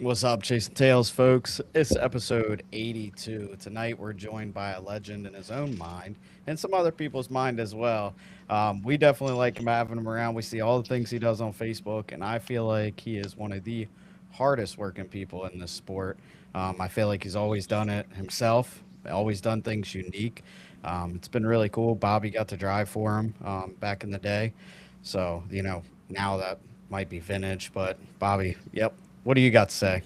What's up, Chasing Tails, folks? It's episode 82. Tonight, we're joined by a legend in his own mind and some other people's mind as well. We definitely like him having him around. We see all the things he does on Facebook, and I feel like he is one of the hardest working people in this sport. I feel like he's always done it himself, always done things unique. It's been really cool. Bobby got to drive for him back in the day. So, now that might be vintage, but Bobby, yep. What do you got to say?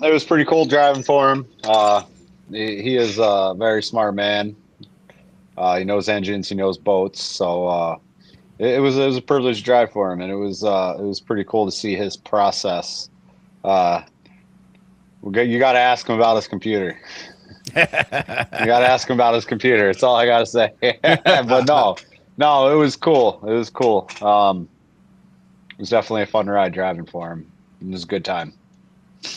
It was pretty cool driving for him. He is a very smart man. He knows engines, he knows boats. So it was a privilege to drive for him, and it was pretty cool to see his process. Uh, you got to ask him about his computer. You got to ask him about his computer. That's all I got to say. But no, it was cool. It was cool. It was definitely a fun ride driving for him. It was a good time.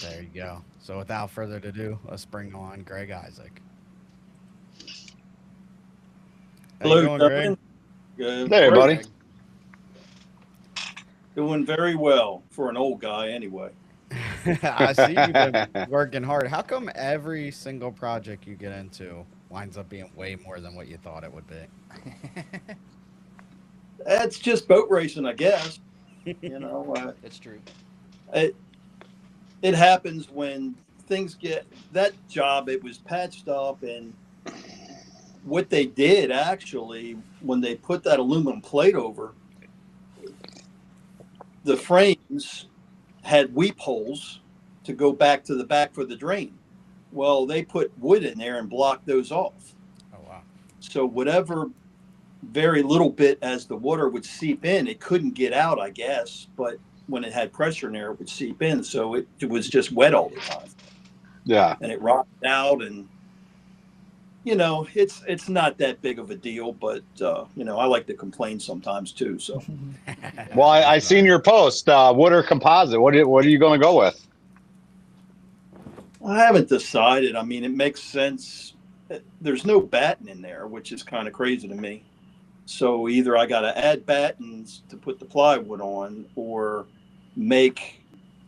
There you go. So without further ado, let's bring on Greg Isaac. How you Hello, doing, Greg? gentlemen. Good. There, Great. buddy. Doing very well for an old guy, anyway. I see you've been working hard. How come every single project you get into winds up being way more than what you thought it would be? That's just boat racing, I guess. You know, It's true. it it happens when things get that job. It was patched up, and what they did actually when they put that aluminum plate over, the frames had weep holes to go back to the back for the drain. Well, they put wood in there and blocked those off. Oh wow. So whatever very little bit as the water would seep in, it couldn't get out, I guess. But when it had pressure in there, it would seep in. So it was just wet all the time, Yeah. and it rotted out. And it's not that big of a deal, but I like to complain sometimes too. So Well, I seen your post. Wood or composite? What are you going to go with? I haven't decided. I mean, it makes sense. There's no batten in there, which is kind of crazy to me. So either I got to add battens to put the plywood on, or make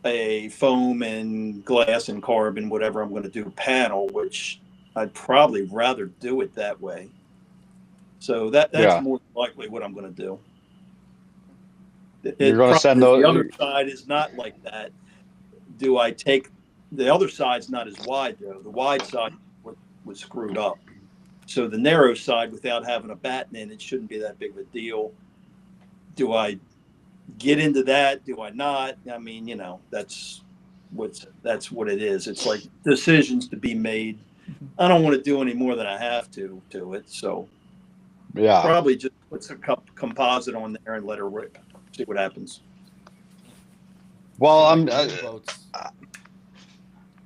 a foam and glass and carbon, whatever I'm going to do, panel, which I'd probably rather do it that way. So that's Yeah. more likely what I'm going to do. You're going to send those. The other side is not like that. Do I take the other side's not as wide though. The wide side was screwed up. So the narrow side, without having a batten in it, shouldn't be that big of a deal. Do I get into that? Do I not? I mean, that's what it is. It's like decisions to be made. I don't want to do any more than I have to it. So Yeah. probably just put some composite on there and let her rip. See what happens. Well, I I'm. feel like new boats. I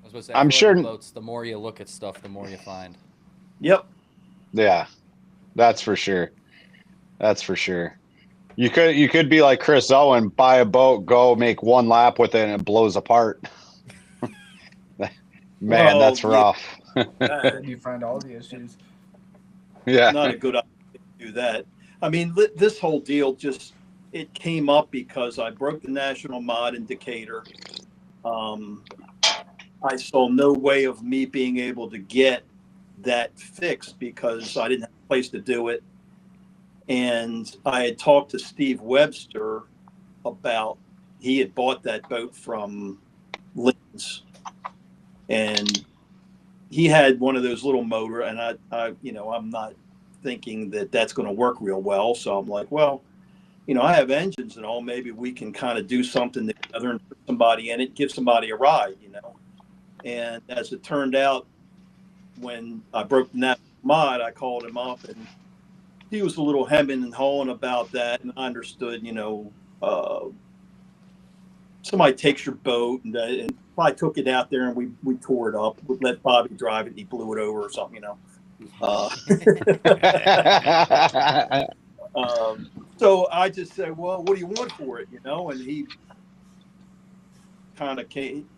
was going to say, I I'm feel sure- like with boats, the more you look at stuff, the more you find. Yep. Yeah. That's for sure. That's for sure. You could be like Chris Owen, buy a boat, go make one lap with it, and it blows apart. Man, Well, that's yeah. rough. And you find all the issues. Yeah. Not a good idea to do that. I mean, this whole deal it came up because I broke the national mod in Decatur. I saw no way of me being able to get that fixed because I didn't have a place to do it. And I had talked to Steve Webster about, he had bought that boat from Lynn's, and he had one of those little motor, and I'm not thinking that that's going to work real well. So I'm like, well, I have engines and all, maybe we can kind of do something together and put somebody in it, give somebody a ride, And as it turned out, when I broke the national mod, I called him up, and he was a little hemming and hawing about that. And I understood, somebody takes your boat, and I took it out there and we tore it up. We let Bobby drive it, and he blew it over or something, So I just said, well, what do you want for it? And he kind of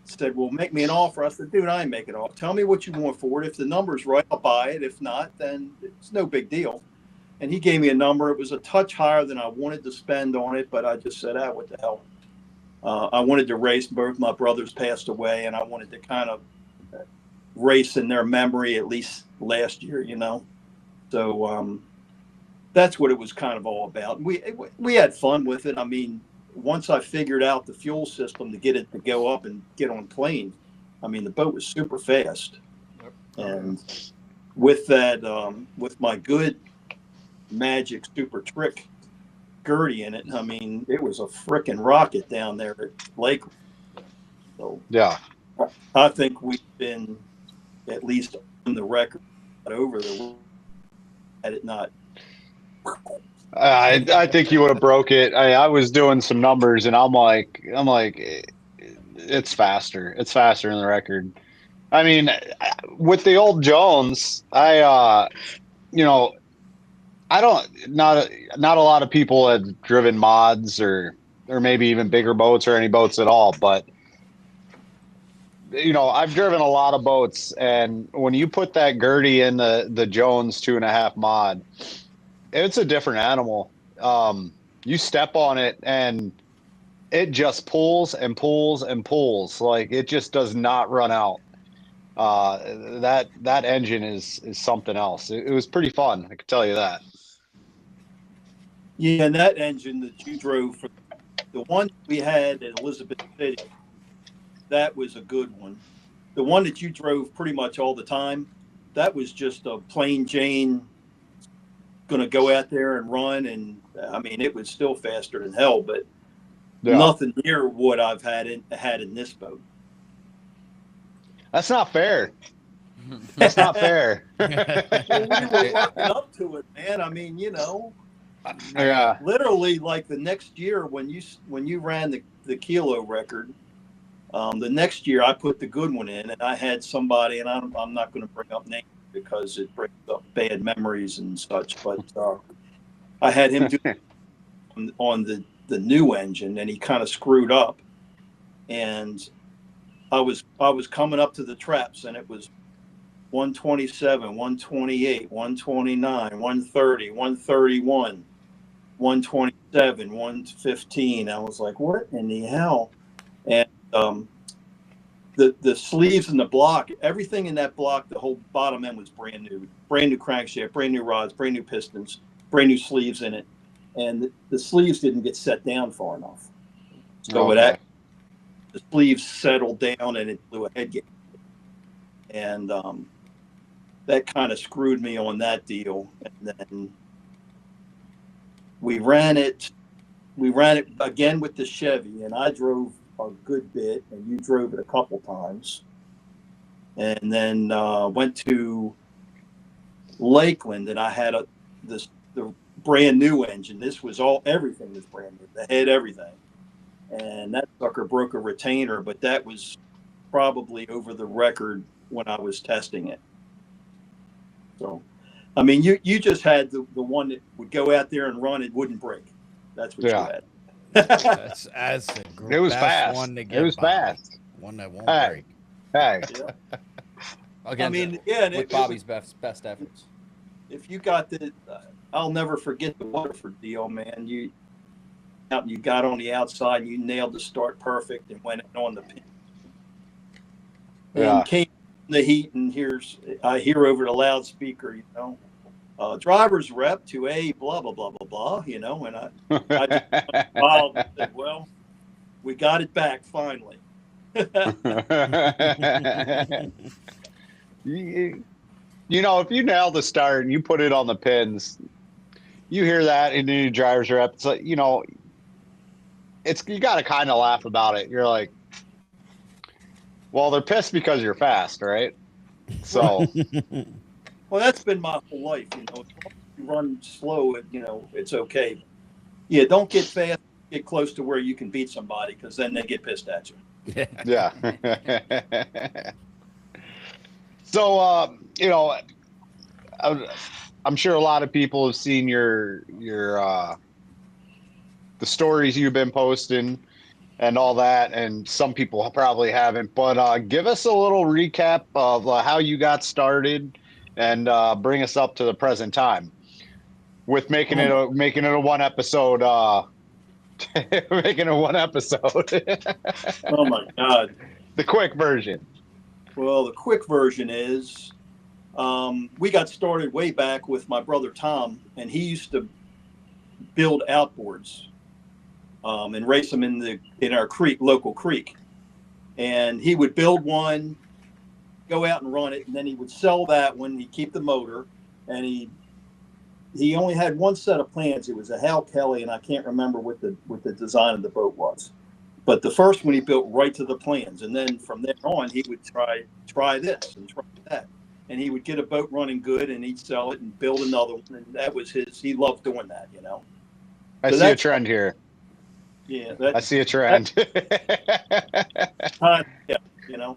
said, well, make me an offer. I said, dude, I ain't making an offer. Tell me what you want for it. If the number's right, I'll buy it. If not, then it's no big deal. And he gave me a number. It was a touch higher than I wanted to spend on it, but I just said, what the hell? I wanted to race. Both my brothers passed away, and I wanted to kind of race in their memory, at least last year, you know. So that's what it was kind of all about. We had fun with it. I mean, once I figured out the fuel system to get it to go up and get on plane, I mean, the boat was super fast. And with that, with my good Magic Super Trick Gertie in it, I mean, it was a frickin' rocket down there at Lake. So Yeah. I think we've been at least on the record over the had it not. I think you would have broke it. I was doing some numbers, and I'm like, it's faster. It's faster than the record. I mean, with the old Jones, you know, I don't not a lot of people have driven mods or maybe even bigger boats or any boats at all, but you know, I've driven a lot of boats, and when you put that Gertie in the Jones 2.5 mod, it's a different animal. You step on it and it just pulls and pulls and pulls. Like, it just does not run out. That engine is something else. It was pretty fun, I can tell you that. Yeah, and that engine that you drove for the one we had at Elizabeth City, that was a good one. The one that you drove pretty much all the time, that was just a plain Jane going to go out there and run. And I mean, it was still faster than hell, but nothing near what I've had in this boat. That's not fair. That's not fair. Well, we were working up to it, man. I mean, you know, Yeah. literally like the next year when you ran the kilo record, the next year I put the good one in, and I had somebody, and I'm not going to bring up names because it brings up bad memories and such, but I had him do on the new engine, and he kind of screwed up, and I was coming up to the traps, and it was 127, 128, 129, 130, 131, 127, 115. I was like, what in the hell? And the sleeves and the block, everything in that block, the whole bottom end was brand new crankshaft, brand new rods, brand new pistons, brand new sleeves in it. And the sleeves didn't get set down far enough. So the sleeves settled down and it blew a head gate. And that kind of screwed me on that deal. And then we ran it again with the Chevy, and I drove a good bit, and you drove it a couple times. And then went to Lakeland, and I had the brand new engine. This was everything was brand new. The head, everything. And that sucker broke a retainer, but that was probably over the record when I was testing it. So, I mean, you just had the one that would go out there and run, it wouldn't break. That's what you had. That's it was fast. One to get it was fast. One that won't break. Hey. Yeah. Again, I mean, yeah, with Bobby's best efforts. If you got I'll never forget the Waterford deal, man. You got on the outside, and you nailed the start perfect, and went on the pin. And came in the heat, and I hear over the loudspeaker, you know, driver's rep to a blah blah blah blah blah, you know, and I just smiled and said, well, we got it back finally. You know, if you nail the start and you put it on the pins, you hear that in the driver's rep. It's like, you know, you got to kind of laugh about it. You're like, well, they're pissed because you're fast, right? So, well, that's been my whole life. You know, if you run slow, you know, it's okay. Yeah, don't get fast. Get close to where you can beat somebody, because then they get pissed at you. Yeah. So, you know, I'm sure a lot of people have seen your the stories you've been posting and all that, and some people probably haven't. But give us a little recap of how you got started, and bring us up to the present time with making it a one episode We're making a one episode. Oh my God. The quick version. Well, the quick version is we got started way back with my brother Tom, and he used to build outboards and race them in our local creek. And he would build one, go out and run it, and then he would sell that one. He'd keep the motor, and he only had one set of plans. It was a Hal Kelly, and I can't remember what the design of the boat was. But the first one he built right to the plans, and then from there on he would try this and try that, and he would get a boat running good, and he'd sell it and build another one, and that was his. He loved doing that, you know. I So see a trend here. Yeah, I see a trend. Yeah, you know.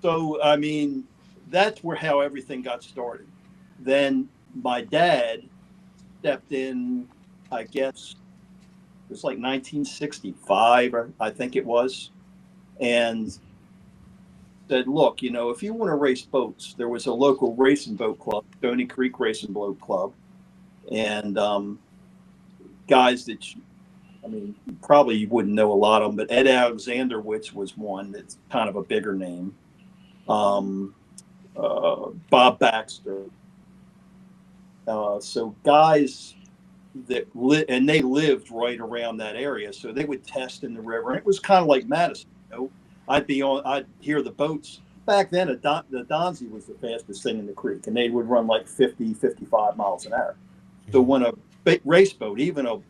So I mean, that's how everything got started. Then my dad stepped in, I guess it was like 1965, or I think it was, and said, look, you know, if you want to race boats, there was a local racing boat club, Stony Creek Racing Boat Club, and guys that, I mean, probably you wouldn't know a lot of them, but Ed Alexanderowitz was one that's kind of a bigger name. Bob Baxter. So guys that and they lived right around that area, so they would test in the river, and it was kind of like Madison. You know, I'd hear the boats back then. The Donzi was the fastest thing in the creek, and they would run like 50, 55 miles an hour. So when a big race boat, even a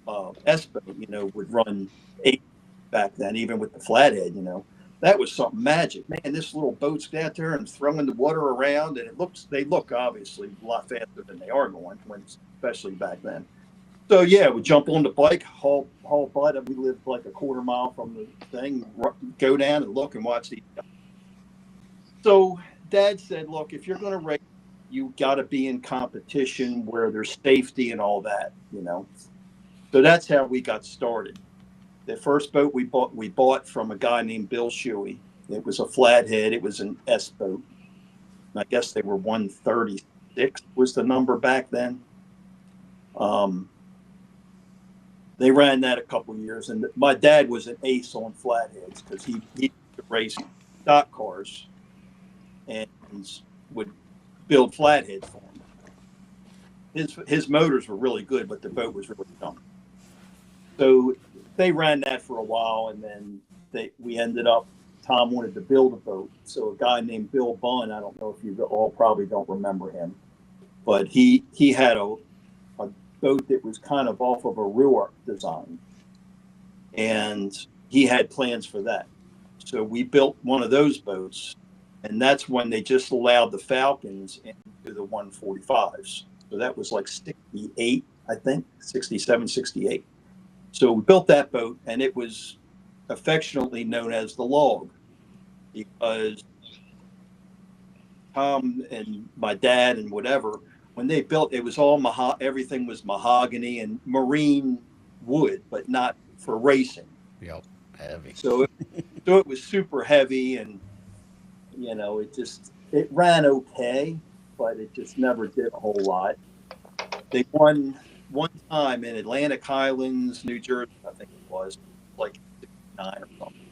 S boat, you know, would run 8 back then, even with the flathead, you know, that was something magic. Man, this little boat's out there and throwing the water around, and they look obviously a lot faster than they are going, especially back then. So yeah, we jump on the bike, haul butt. We lived like a quarter mile from the thing. Go down and look and watch these guys. So Dad said, "Look, if you're going to race, you got to be in competition where there's safety and all that, you know." So that's how we got started. The first boat we bought from a guy named Bill Shuey. It was a flathead. It was an S boat. I guess they were 136 was the number back then. They ran that a couple of years, and my dad was an ace on flatheads because he raced stock cars and would build flatheads for him. His motors were really good, but the boat was really dumb. So they ran that for a while, and then we ended up. Tom wanted to build a boat, so a guy named Bill Bunn. I don't know if you all probably don't remember him, but he had a boat that was kind of off of a Ruark design, and he had plans for that. So we built one of those boats, and that's when they just allowed the Falcons into the 145s. So that was like 68, I think, 67, 68. So we built that boat, and it was affectionately known as the Log because Tom and my dad and whatever, when they built, it was all everything was mahogany and marine wood, but not for racing. Yep, heavy. So it was super heavy, and you know, it ran okay, but it just never did a whole lot. They won one time in Atlantic Highlands, New Jersey, I think it was, like 69 or something.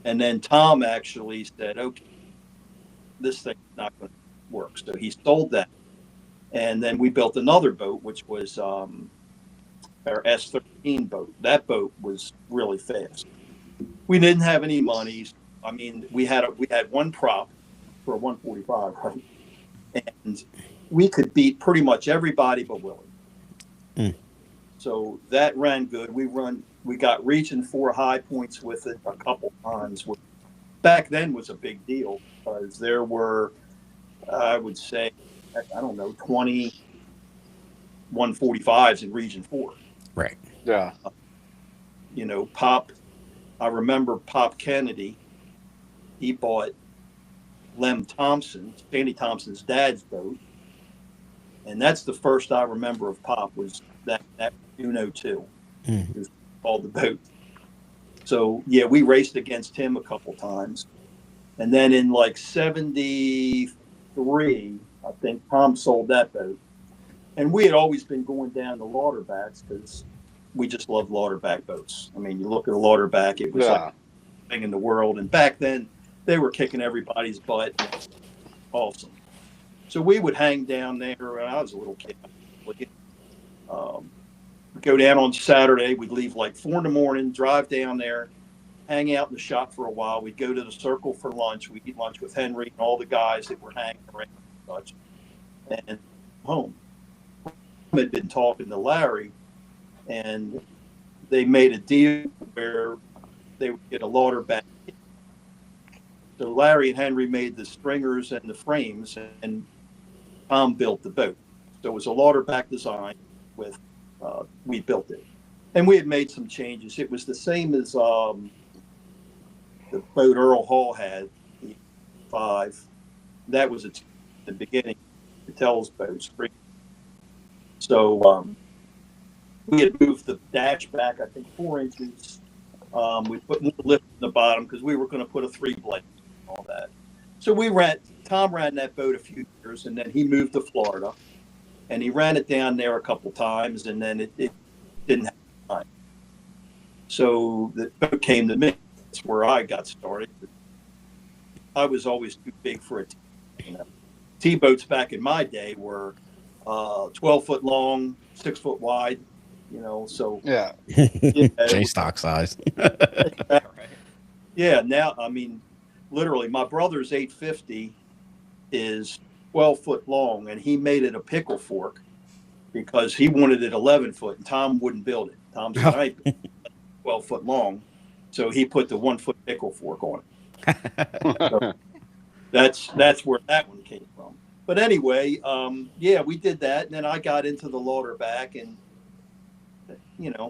And then Tom actually said, "Okay, this thing's not going to work." So he sold that. And then we built another boat, which was our S13 boat. That boat was really fast. We didn't have any money. I mean, we had one prop for a 145, right? And we could beat pretty much everybody but Willie. Mm. So that ran good. We got region 4 high points with it a couple times, which back then was a big deal because there were, I would say, I don't know, 20 145s in region 4. Right. Yeah. You know, I remember Pop Kennedy, he bought Lem Thompson, Sandy Thompson's dad's boat. And that's the first I remember of Pop was that Uno 2. It was called the boat. So, yeah, we raced against him a couple times. And then in like 73, I think Tom sold that boat. And we had always been going down to Lauterbach's because we just loved Lauderback boats. I mean, you look at a Lauderback, it was like Yeah. the thing in the world. And back then, they were kicking everybody's butt. And it was awesome. So we would hang down there when I was a little kid. We'd go down on Saturday. We'd leave like 4 in the morning, drive down there, hang out in the shop for a while. We'd go to the Circle for lunch. We'd eat lunch with Henry and all the guys that were hanging around and such, and home. I had been talking to Larry, and they made a deal where they would get a Lauderback. So Larry and Henry made the stringers and the frames, and Tom built the boat. So it was a Lauderback design with, we built it. And we had made some changes. It was the same as the boat Earl Hall had, the 5. That was at the beginning, Patel's boat. So we had moved the dash back, I think, 4 inches. We put more lift in the bottom because we were going to put a 3-blade and all that. So Tom ran that boat a few years, and then he moved to Florida, and he ran it down there a couple times, and then it didn't have time. So the boat came to me. That's where I got started. I was always too big for a T. T-boats back in my day were 12-foot long, 6-foot wide. So Yeah. J-stock size. Yeah, now, I mean, literally, my brother's 850 is 12-foot long, and he made it a pickle fork because he wanted it 11-foot, and Tom wouldn't build it. Tom said, I ain't 12-foot long, so he put the 1-foot pickle fork on it. So that's where that one came from. But anyway, yeah, we did that, and then I got into the Lauderback, and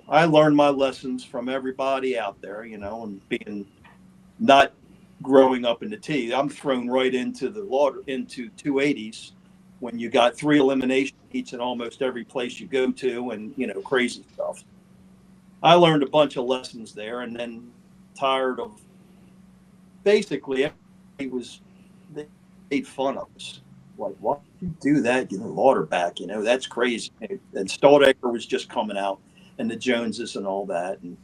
I learned my lessons from everybody out there, and being not growing up in the T. I'm thrown right into into 280s when you got 3 elimination heats in almost every place you go to, and crazy stuff. I learned a bunch of lessons there, and then tired of basically they made fun of us. Like, why do you do that? Lauderback, that's crazy. And Stoldaker was just coming out, and the Joneses and all that. And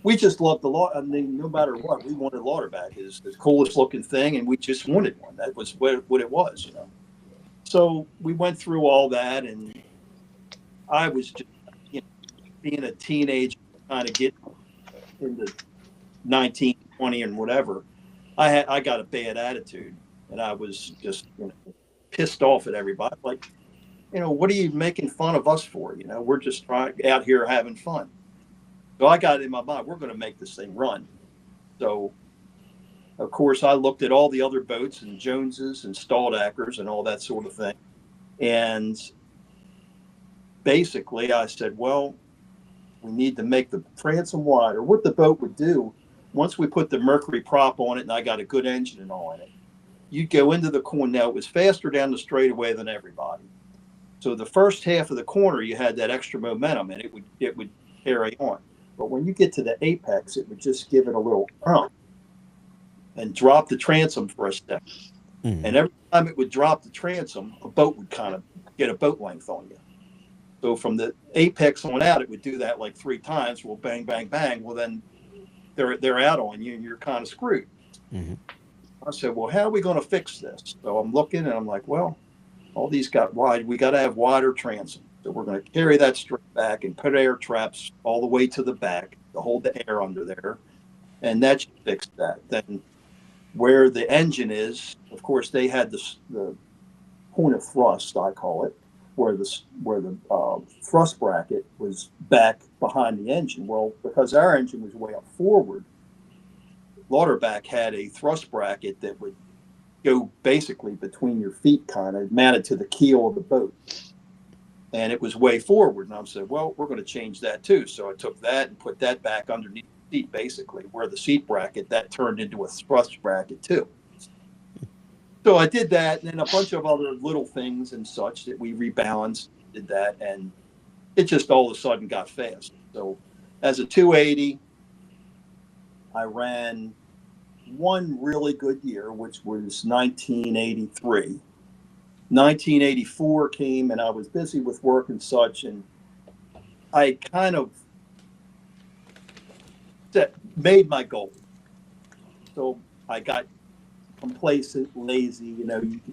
we just loved the law. I mean, no matter what, we wanted Lauderback. Is the coolest looking thing, and we just wanted one. That was what it was, So we went through all that, and I was just, being a teenager, kind of getting into 19, 20, and whatever. I got a bad attitude, and I was just, pissed off at everybody. Like, what are you making fun of us for? We're just out here having fun. So I got it in my mind, we're going to make this thing run. So, of course, I looked at all the other boats and Joneses and Staldakers and all that sort of thing. And basically I said, well, we need to make the transom wider. What the boat would do, once we put the Mercury prop on it and I got a good engine and all in it, you'd go into the corner. Now, it was faster down the straightaway than everybody. So the first half of the corner, you had that extra momentum, and it would carry on. But when you get to the apex, it would just give it a little pump and drop the transom for a second. Mm-hmm. And every time it would drop the transom, a boat would kind of get a boat length on you. So from the apex on out, it would do that like 3 times. Well, bang, bang, bang. Well, then they're out on you, and you're kind of screwed. Mm-hmm. I said, well, how are we going to fix this? So I'm looking, and I'm like, well, all these got wide. We got to have wider transom. So we're going to carry that straight back and put air traps all the way to the back to hold the air under there. And that should fix that. Then where the engine is, of course, they had the point of thrust, I call it, where the thrust bracket was back behind the engine. Well, because our engine was way up forward, Lauderback had a thrust bracket that would go basically between your feet, kind of mounted to the keel of the boat. And it was way forward. And I said, well, we're going to change that too. So I took that and put that back underneath the seat, basically, where the seat bracket, that turned into a thrust bracket too. So I did that, and then a bunch of other little things and such that we rebalanced, did that, and it just all of a sudden got fast. So as a 280, I ran one really good year, which was 1983. 1984 came, and I was busy with work and such, and I kind of made my goal. So I got complacent, lazy.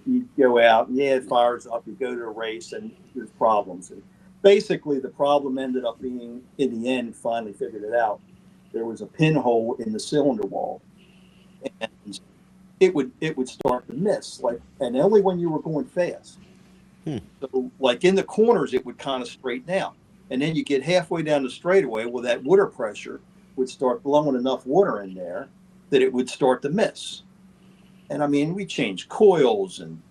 You go out, and it fires up. You go to a race, and there's problems. And basically, the problem ended up being, in the end, finally figured it out. There was a pinhole in the cylinder wall, and it would start to miss, and only when you were going fast. So, like in the corners, it would kind of straighten out, and then you get halfway down the straightaway. Well, that water pressure would start blowing enough water in there that it would start to miss. And I mean, we changed coils and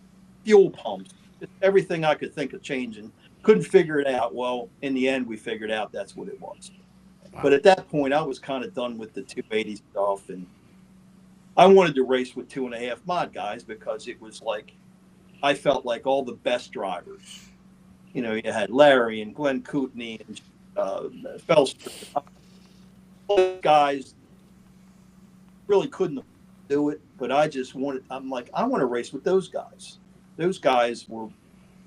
fuel pumps, just everything I could think of changing. Couldn't figure it out. Well, in the end, we figured out that's what it was. Wow. But at that point, I was kind of done with the 280 stuff, and I wanted to race with 2.5 mod guys because it was like, I felt like all the best drivers. You had Larry and Glenn Kootenai and Felster. Guys really couldn't do it, but I'm like, I want to race with those guys. Those guys were,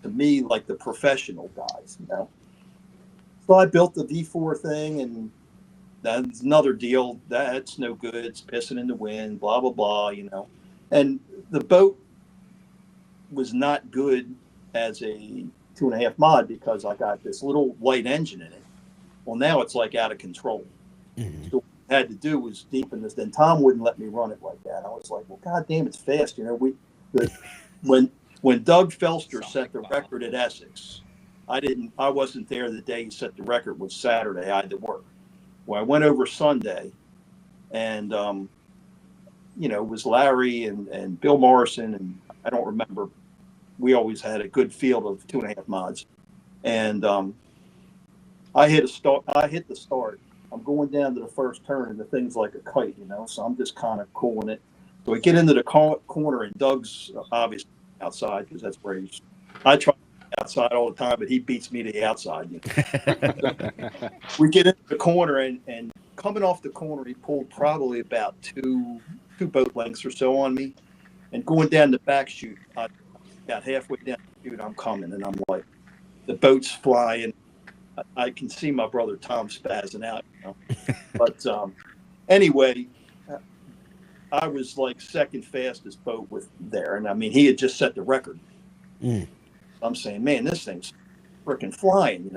to me, like the professional guys, So I built the V4 thing, and that's another deal. That's no good. It's pissing in the wind, blah, blah, blah, And the boat was not good as a 2.5 mod because I got this little light engine in it. Well, now it's like out of control. Mm-hmm. So what I had to do was deepen this. Then Tom wouldn't let me run it like that. I was like, well, God damn, it's fast. When Doug Felster set the record at Essex, I wasn't there the day he set the record. Was Saturday. I had to work. Well, I went over Sunday, and it was Larry and Bill Morrison, and I don't remember. We always had a good field of 2.5 mods, and I hit the start. I'm going down to the first turn, and the thing's like a kite, So I'm just kind of cooling it. So we get into the corner, and Doug's obviously outside because that's where he's. I try outside all the time, but he beats me to the outside. We get into the corner, and coming off the corner, he pulled probably about two boat lengths or so on me, and going down the back chute, I got halfway down the chute, I'm coming, and I'm like, the boat's flying. I can see my brother Tom spazzing out, But anyway, I was like second fastest boat with there, and I mean, he had just set the record. I'm saying, man, this thing's freaking flying,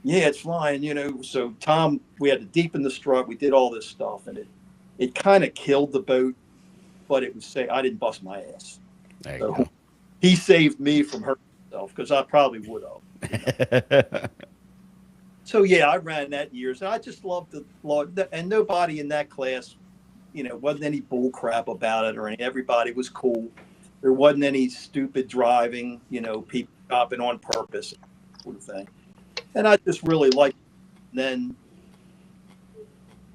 Yeah, it's flying, So Tom, we had to deepen the strut. We did all this stuff, and it kind of killed the boat, but it was I didn't bust my ass. There you go. He saved me from hurting myself because I probably would have. So yeah, I ran that years. I just loved and nobody in that class, wasn't any bull crap about it or anything. Everybody was cool. There wasn't any stupid driving, people stopping on purpose, sort of thing. And I just really liked it. Then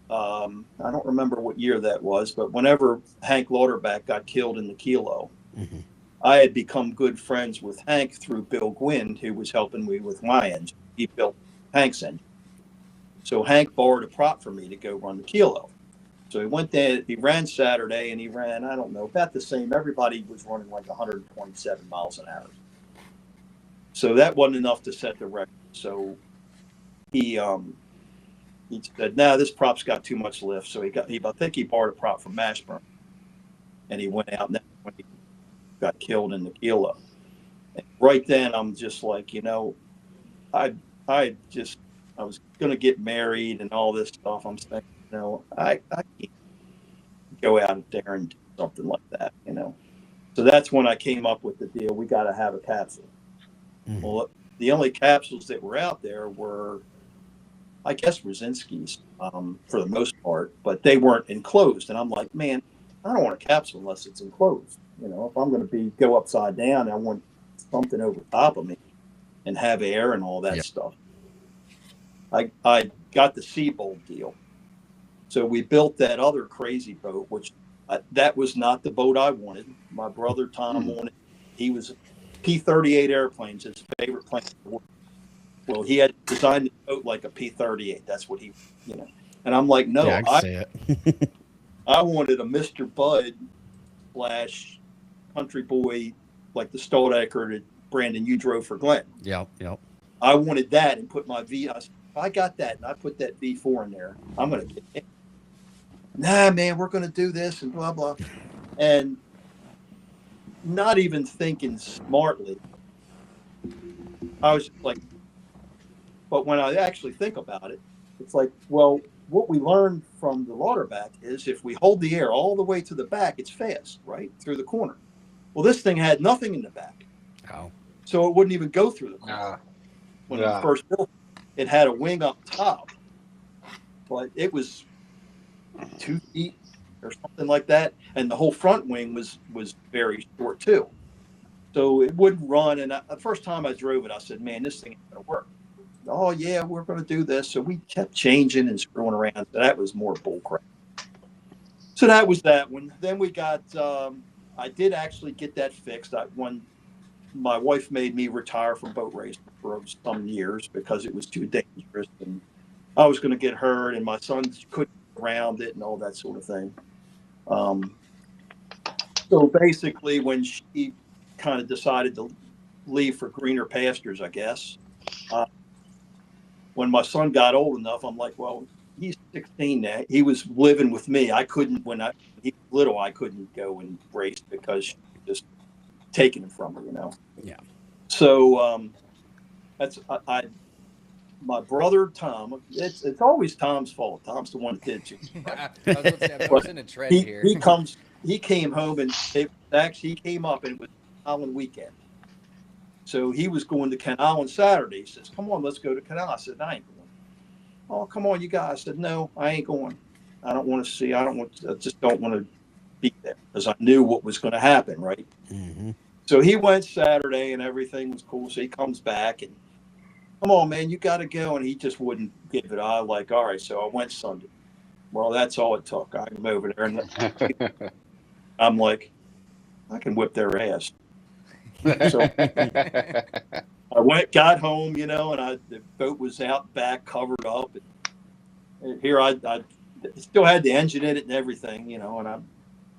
I don't remember what year that was, but whenever Hank Lauterbach got killed in the Kilo, I had become good friends with Hank through Bill Gwynn, who was helping me with my engine. He built Hank's engine. So Hank borrowed a prop for me to go run the Kilo. So he went there, he ran Saturday, and he ran, I don't know, about the same. Everybody was running like 127 miles an hour. So that wasn't enough to set the record. So he said, "No, this prop's got too much lift." So I think he borrowed a prop from Mashburn, and he went out, and that's when he got killed in the Kilo. And right then, I'm just like, I was going to get married and all this stuff. I'm saying, I can't go out there and do something like that, So that's when I came up with the deal. We got to have a capsule. Mm-hmm. Well, the only capsules that were out there were, I guess, Rosinski's for the most part, but they weren't enclosed. And I'm like, man, I don't want a capsule unless it's enclosed. If I'm going to go upside down, I want something over top of me and have air and all that stuff. I got the Seabold deal. So we built that other crazy boat, which that was not the boat I wanted. My brother Tom wanted. He was P-38 airplanes, his favorite plane. Well, he had designed the boat like a P-38. That's what he, And I'm like, no, I can see it. I wanted a Mr. Bud / Country Boy, like the Stoldecker that Brandon you drove for Glenn. Yep. I wanted that and put my I got that, and I put that V4 in there. I'm going to get it. nah, man, we're going to do this and blah, blah. And not even thinking smartly. I was just like, but when I actually think about it, it's like, well, what we learned from the Lauderback is if we hold the air all the way to the back, it's fast, right? Through the corner. Well, this thing had nothing in the back. Oh. So it wouldn't even go through the corner. When we first built it, it had a wing up top, but it was 2 feet or something like that. And the whole front wing was very short too. So it wouldn't run. And the first time I drove it, I said, man, this thing ain't going to work. Oh, yeah, we're going to do this. So we kept changing and screwing around. So that was more bullcrap. So that was that one. Then we got, I did actually get that fixed. When my wife made me retire from boat racing for some years because it was too dangerous. And I was going to get hurt and my son couldn't get around it and all that sort of thing. So basically when she kind of decided to leave for greener pastures, I guess, when my son got old enough, I'm like, well, he's 16 now. He was living with me. I couldn't, when he was little, I couldn't go and race because she was just taking him from me, Yeah. So that's my brother Tom. It's always Tom's fault. Tom's the one that did it. I was going to say, I'm noticing a trend here. He came home and he came up and it was Island weekend. So he was going to Ken Island Saturday. He says, come on, let's go to Ken Island. I said, I ain't going. Oh, come on, you guys. I said, no, I ain't going. I don't want to see. I just don't want to be there because I knew what was going to happen, right? Mm-hmm. So he went Saturday and everything was cool. So he comes back and, come on, man, you got to go. And he just wouldn't give it. I like, all right. So I went Sunday. Well, that's all it took. I came over there and I'm like, I can whip their ass. So I got home, and the boat was out back, covered up. And here I still had the engine in it and everything, and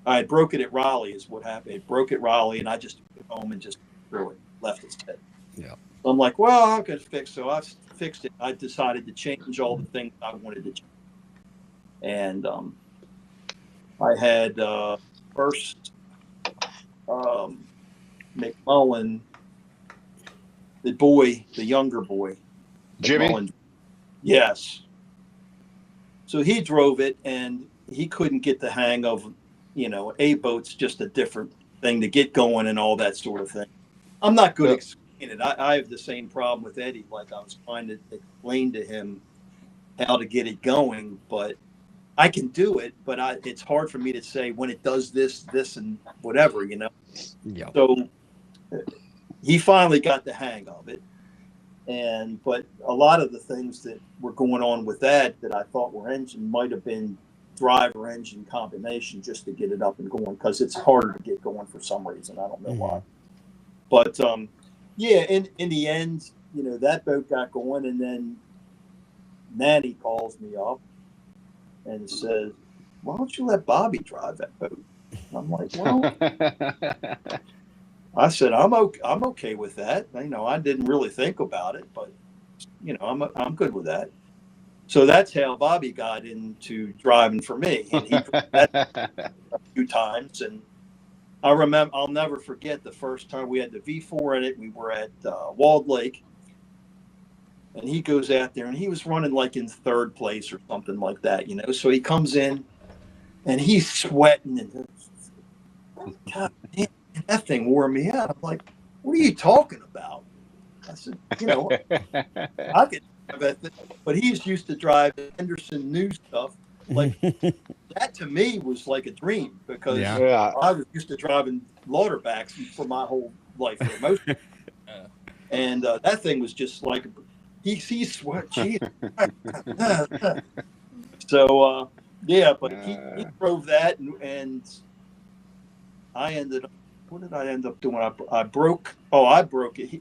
I broke it at Raleigh is what happened. It broke at Raleigh, and I just took it home and just threw it, left it set. Yeah. So I'm like, well, I'm going to fix it. So I fixed it. I decided to change all the things I wanted to change. And I had first McMullen, the younger boy. Jimmy? McMullen. Yes. So he drove it and he couldn't get the hang of, a boat's just a different thing to get going and all that sort of thing. I'm not good at explaining it. I have the same problem with Eddie. Like I was trying to explain to him how to get it going, but I can do it, but it's hard for me to say when it does this, and whatever, Yeah. So he finally got the hang of it. But a lot of the things that were going on with that I thought were engine might have been driver engine combination just to get it up and going because it's harder to get going for some reason. I don't know why. But yeah, in the end, that boat got going, and then Manny calls me up and says, "Why don't you let Bobby drive that boat?" And I'm like, "Well," I said, I'm okay with that. I didn't really think about it, but I'm good with that. So that's how Bobby got into driving for me, and he drove that a few times. And I'll never forget the first time we had the V4 in it. We were at Walled Lake, and he goes out there, and he was running like in third place or something like that, So he comes in, and he's sweating, and God damn. That thing wore me out. I'm like, what are you talking about? I said, I could drive that thing. But he's used to drive Henderson new stuff. Like that to me was like a dream because I was used to driving Lauderbacks for my whole life for most. And that thing was just like he sweat. Geez. So yeah, but he drove that and I ended up. What did I end up doing? I broke it. I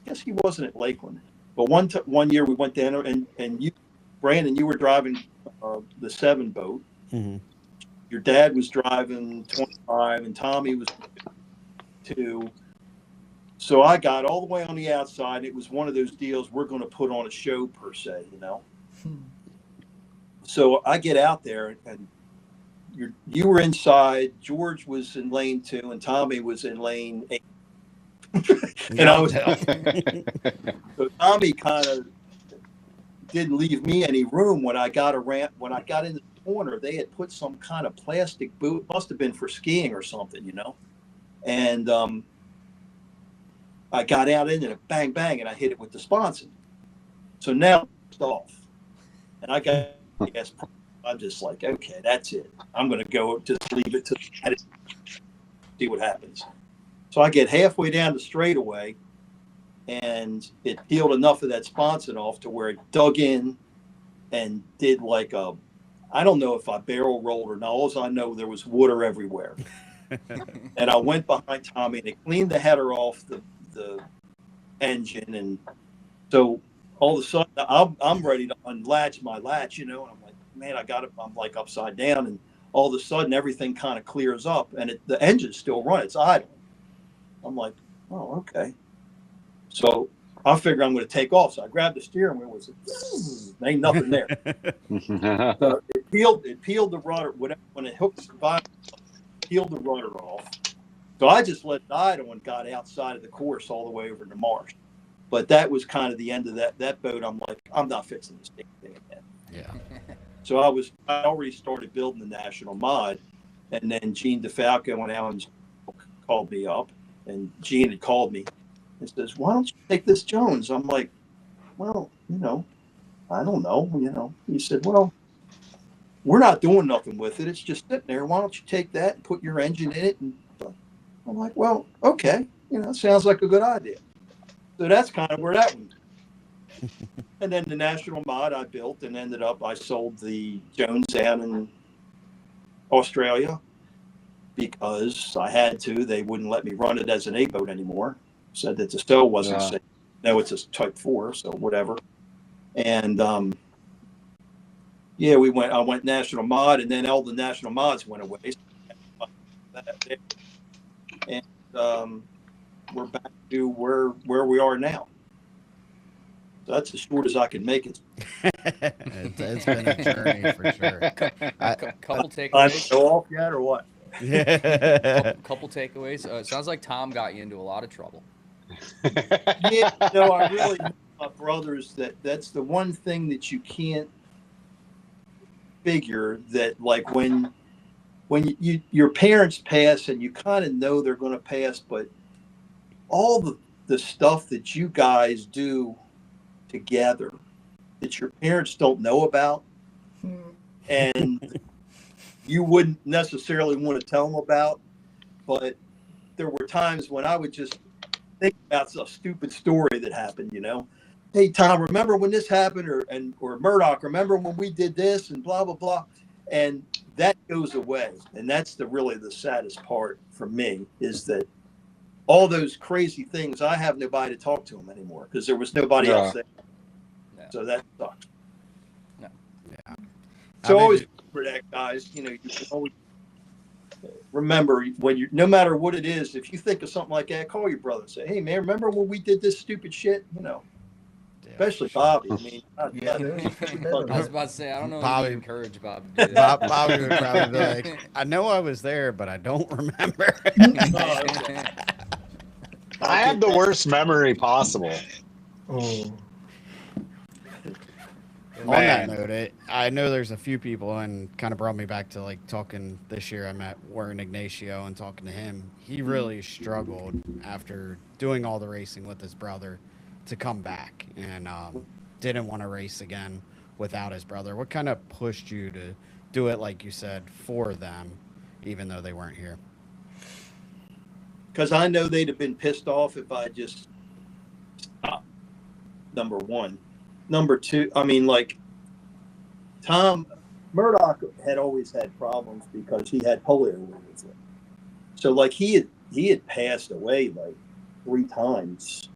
guess he wasn't at Lakeland, but one year we went down and you, Brandon, you were driving the 7 boat. Mm-hmm. Your dad was driving 25, and Tommy was 2. So I got all the way on the outside. It was one of those deals we're going to put on a show per se, So I get out there, and you were inside. George was in lane 2, and Tommy was in lane 8. And I was so Tommy kind of didn't leave me any room when I got when I got into the corner. They had put some kind of plastic boot, must have been for skiing or something, And I got out in it, bang bang, and I hit it with the sponson. So now it's off, and I got gas. I'm just like, okay, that's it. I'm going to go just leave it to see what happens. So I get halfway down the straightaway, and it peeled enough of that sponson off to where it dug in and did like I don't know if I barrel rolled or not. All I know, there was water everywhere. And I went behind Tommy, and it cleaned the header off the engine. And so all of a sudden, I'm ready to unlatch my latch, and I'm like, man, I got it. I'm like upside down, and all of a sudden everything kind of clears up, and the engine's still running. It's idle. I'm like, oh, okay. So I figure I'm going to take off. So I grabbed the steering wheel. Ain't nothing there. So it peeled the rudder. When it hooked the bottom, peeled the rudder off. So I just let it idle and got outside of the course all the way over to Marsh. But that was kind of the end of that boat. I'm like, I'm not fixing this thing again. Yeah. So I already started building the national mod, and then Gene DeFalco and Alan called me up, and Gene had called me and says, why don't you take this Jones? I'm like, well, I don't know. He said, well, we're not doing nothing with it. It's just sitting there. Why don't you take that and put your engine in it? And I'm like, well, okay. Sounds like a good idea. So that's kind of where that went. And then the national mod I built, and ended up, I sold the Jones down in Australia because I had to. They wouldn't let me run it as an 8 boat anymore. Said that the stow wasn't safe. No, it's a Type 4, so whatever. And I went national mod, and then all the national mods went away. And we're back to where we are now. So that's as short as I can make it. It's been a journey for sure. Couple takeaways. I'm so off yet, or what? Yeah. Couple takeaways. It sounds like Tom got you into a lot of trouble. Yeah, I really know my brothers that's the one thing that you can't figure, that like when your parents pass and you kind of know they're going to pass, but all the stuff that you guys do together that your parents don't know about, and you wouldn't necessarily want to tell them about, but there were times when I would just think about a stupid story that happened, Hey, Tom, remember when this happened? Or Murdoch, remember when we did this, and blah, blah, blah. And that goes away. And that's really the saddest part for me, is that all those crazy things, I have nobody to talk to them anymore because there was nobody else there. No. So that sucks. No. Yeah. So always for that, guys, you can always remember, no matter what it is, if you think of something like that, call your brother and say, hey, man, remember when we did this stupid shit? Especially Bobby. I mean, I was about to say, I don't know Bobby, if you encourage Bob to do that. Bobby would probably be like, I know I was there, but I don't remember. I have the worst memory possible. Oh. On that note, I know there's a few people, and kind of brought me back to like talking this year. I met Warren Ignacio and talking to him. He really struggled after doing all the racing with his brother to come back, and didn't want to race again without his brother. What kind of pushed you to do it, like you said, for them, even though they weren't here? Because I know they'd have been pissed off if I just stopped, number one. Number two, I mean, like, Tom Murdoch had always had problems because he had polio with him. So, like, he had passed away, like, 3 times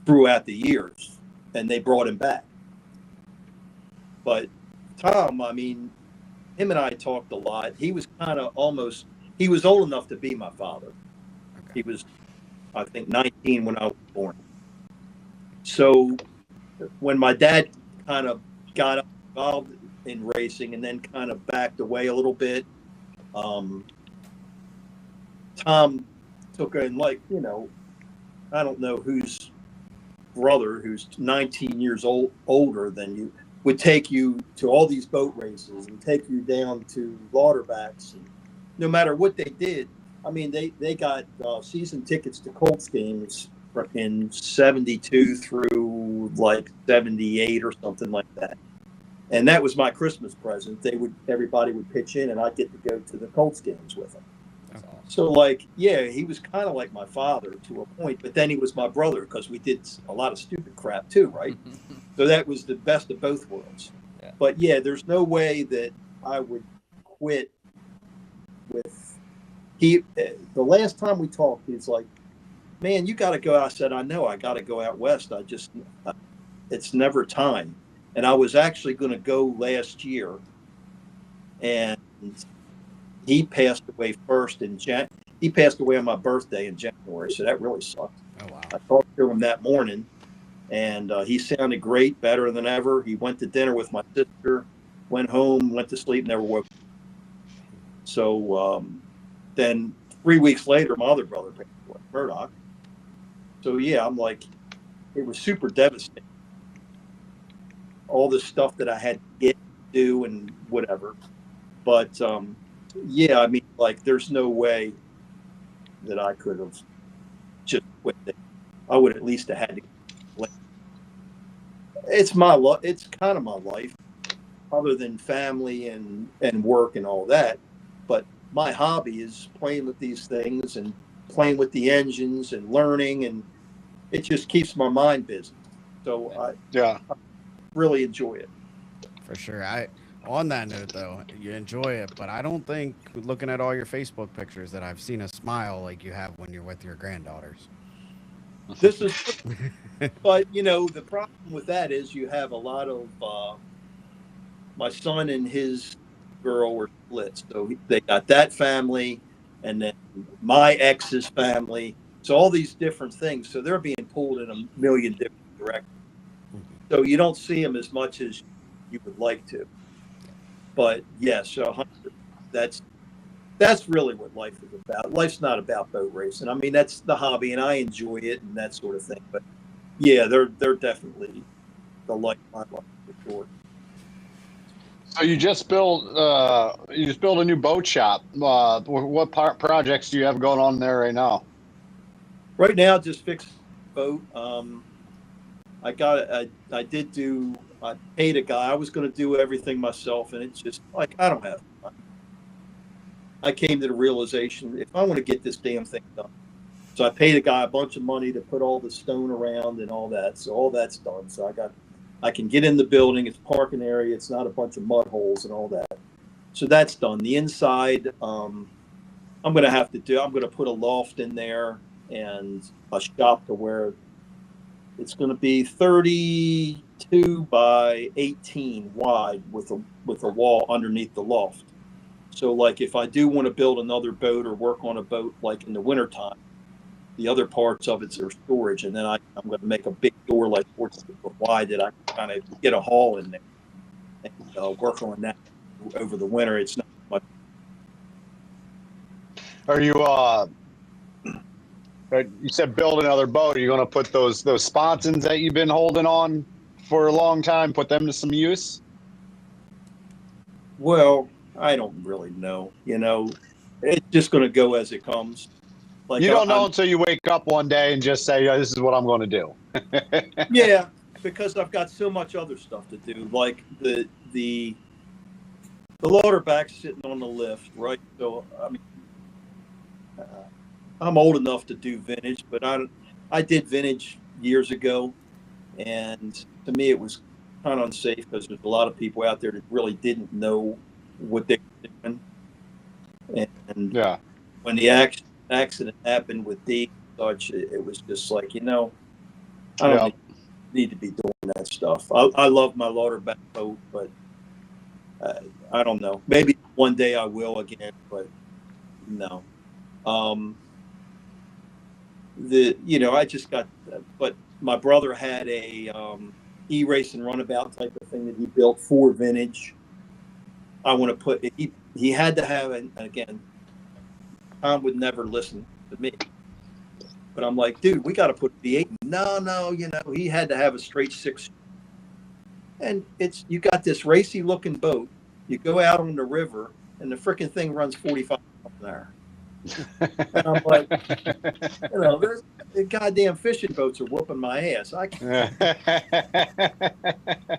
throughout the years, and they brought him back. But Tom, I mean, him and I talked a lot. He was kind of he was old enough to be my father. Okay. He was, I think, 19 when I was born. So when my dad kind of got involved, in racing, and then kind of backed away a little bit. Tom took in, like, I don't know whose brother, who's 19 years older than you, would take you to all these boat races and take you down to Lauterbach's. And no matter what they did, I mean, they got season tickets to Colts games in 72 through like 78 or something like that. And that was my Christmas present. Everybody would pitch in, and I'd get to go to the Colts games with them. So, like, yeah, he was kind of like my father to a point, but then he was my brother because we did a lot of stupid crap too, right? So that was the best of both worlds. Yeah. But yeah, there's no way that I would quit with the last time we talked, he's like, man, you got to go out. I said, I know, I got to go out west. It's never time. And I was actually going to go last year, and he passed away first he passed away on my birthday in January. So that really sucked. Oh, wow. I talked to him that morning, and he sounded great, better than ever. He went to dinner with my sister, went home, went to sleep, never woke up. So then 3 weeks later, my other brother passed away, Murdoch. So yeah, I'm like, it was super devastating. All this stuff that I had to get to do and whatever. But yeah, I mean, like, there's no way that I could have just quit it. I would at least have had to. It's it's kind of my life, other than family and work and all that. But my hobby is playing with these things and playing with the engines and learning, and it just keeps my mind busy. So I really enjoy it. For sure. On that note, though, you enjoy it, but I don't think, looking at all your Facebook pictures, that I've seen a smile like you have when you're with your granddaughters. This is, but the problem with that is you have a lot of my son and his girl were split, so they got that family, and then my ex's family. So all these different things. So they're being pulled in a million different directions. So you don't see them as much as you would like to. But yes, 100. That's really what life is about. Life's not about boat racing. I mean, that's the hobby, and I enjoy it and that sort of thing. But yeah, they're definitely the life of my life for sure. So you just built a new boat shop. What projects do you have going on there right now? Right now, just fixed boat. I paid a guy. I was going to do everything myself, and it's just like, I don't have time. I came to the realization, if I want to get this damn thing done. So I paid a guy a bunch of money to put all the stone around and all that. So all that's done. So I can get in the building. It's a parking area. It's not a bunch of mud holes and all that. So that's done. The inside, I'm going to put a loft in there and a shop to where it's going to be 32 by 18 wide with a wall underneath the loft. So, like, if I do want to build another boat or work on a boat, like in the wintertime, the other parts of it's are storage. And then I'm going to make a big door, like 14 foot wide, that I can kind of get a haul in there and work on that over the winter. It's not much. Are you, you said build another boat. Are you going to put those sponsons that you've been holding on for a long time, put them to some use? Well, I don't really know. It's just going to go as it comes. Like, you don't know until you wake up one day and just say, this is what I'm going to do. Yeah, because I've got so much other stuff to do. Like the Lauterbach's sitting on the lift, right? So, I mean, I'm old enough to do vintage, but I did vintage years ago. And to me, it was kind of unsafe because there's a lot of people out there that really didn't know what they were doing. And yeah, when the accident happened with Dee, it was just like, I don't need to be doing that stuff. I love my Lauterbach boat, but I don't know. Maybe one day I will again, but no. I just got, but my brother had a e-race and runabout type of thing that he built for vintage, I want to put, he had to have, and again, Tom would never listen to me. But I'm like, dude, we got to put V8. No, he had to have a straight 6. And you got this racy looking boat. You go out on the river, and the freaking thing runs 45 miles an hour. And I'm like, the goddamn fishing boats are whooping my ass. I can't.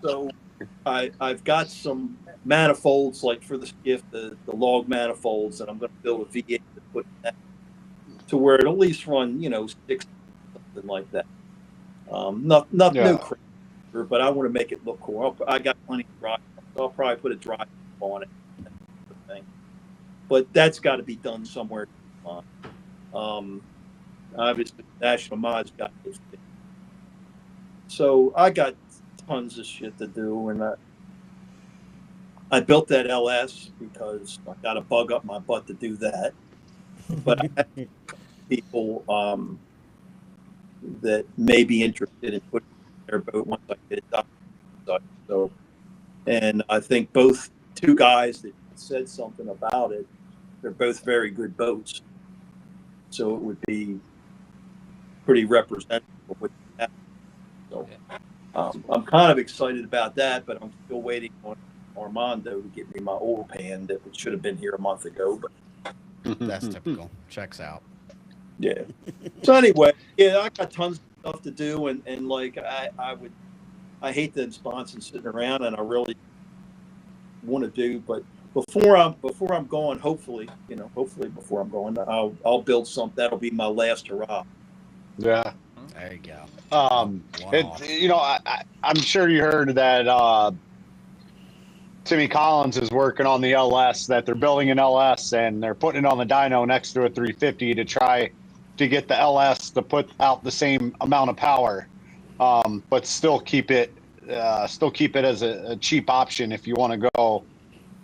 So I've got some manifolds, like for the skiff, the log manifolds, and I'm going to build a V8 to put in that, to where it'll at least run, 6, something like that. Not no crazy, but I want to make it look cool. I got plenty of dry, so I'll probably put a dry on it. But that's got to be done somewhere. Obviously, National Mod's got this thing. So I got tons of shit to do, and I built that LS because I got to bug up my butt to do that. But I have people that may be interested in putting their boat once I get it done. So, and I think both two guys that said something about it, they're both very good boats. So it would be pretty representative of what you have. So I'm kind of excited about that, but I'm still waiting on Armando to get me my oil pan that should have been here a month ago. But that's typical. Checks out. Yeah. So anyway, I got tons of stuff to do, and like I hate the response and sitting around, and I really want to do, but before I'm going, hopefully before I'm going, I'll build something that'll be my last hurrah. Yeah. There you go. I'm sure you heard that Timmy Collins is working on the LS, that they're building an LS and they're putting it on the dyno next to a 350 to try to get the LS to put out the same amount of power, but still keep it as a cheap option if you want to go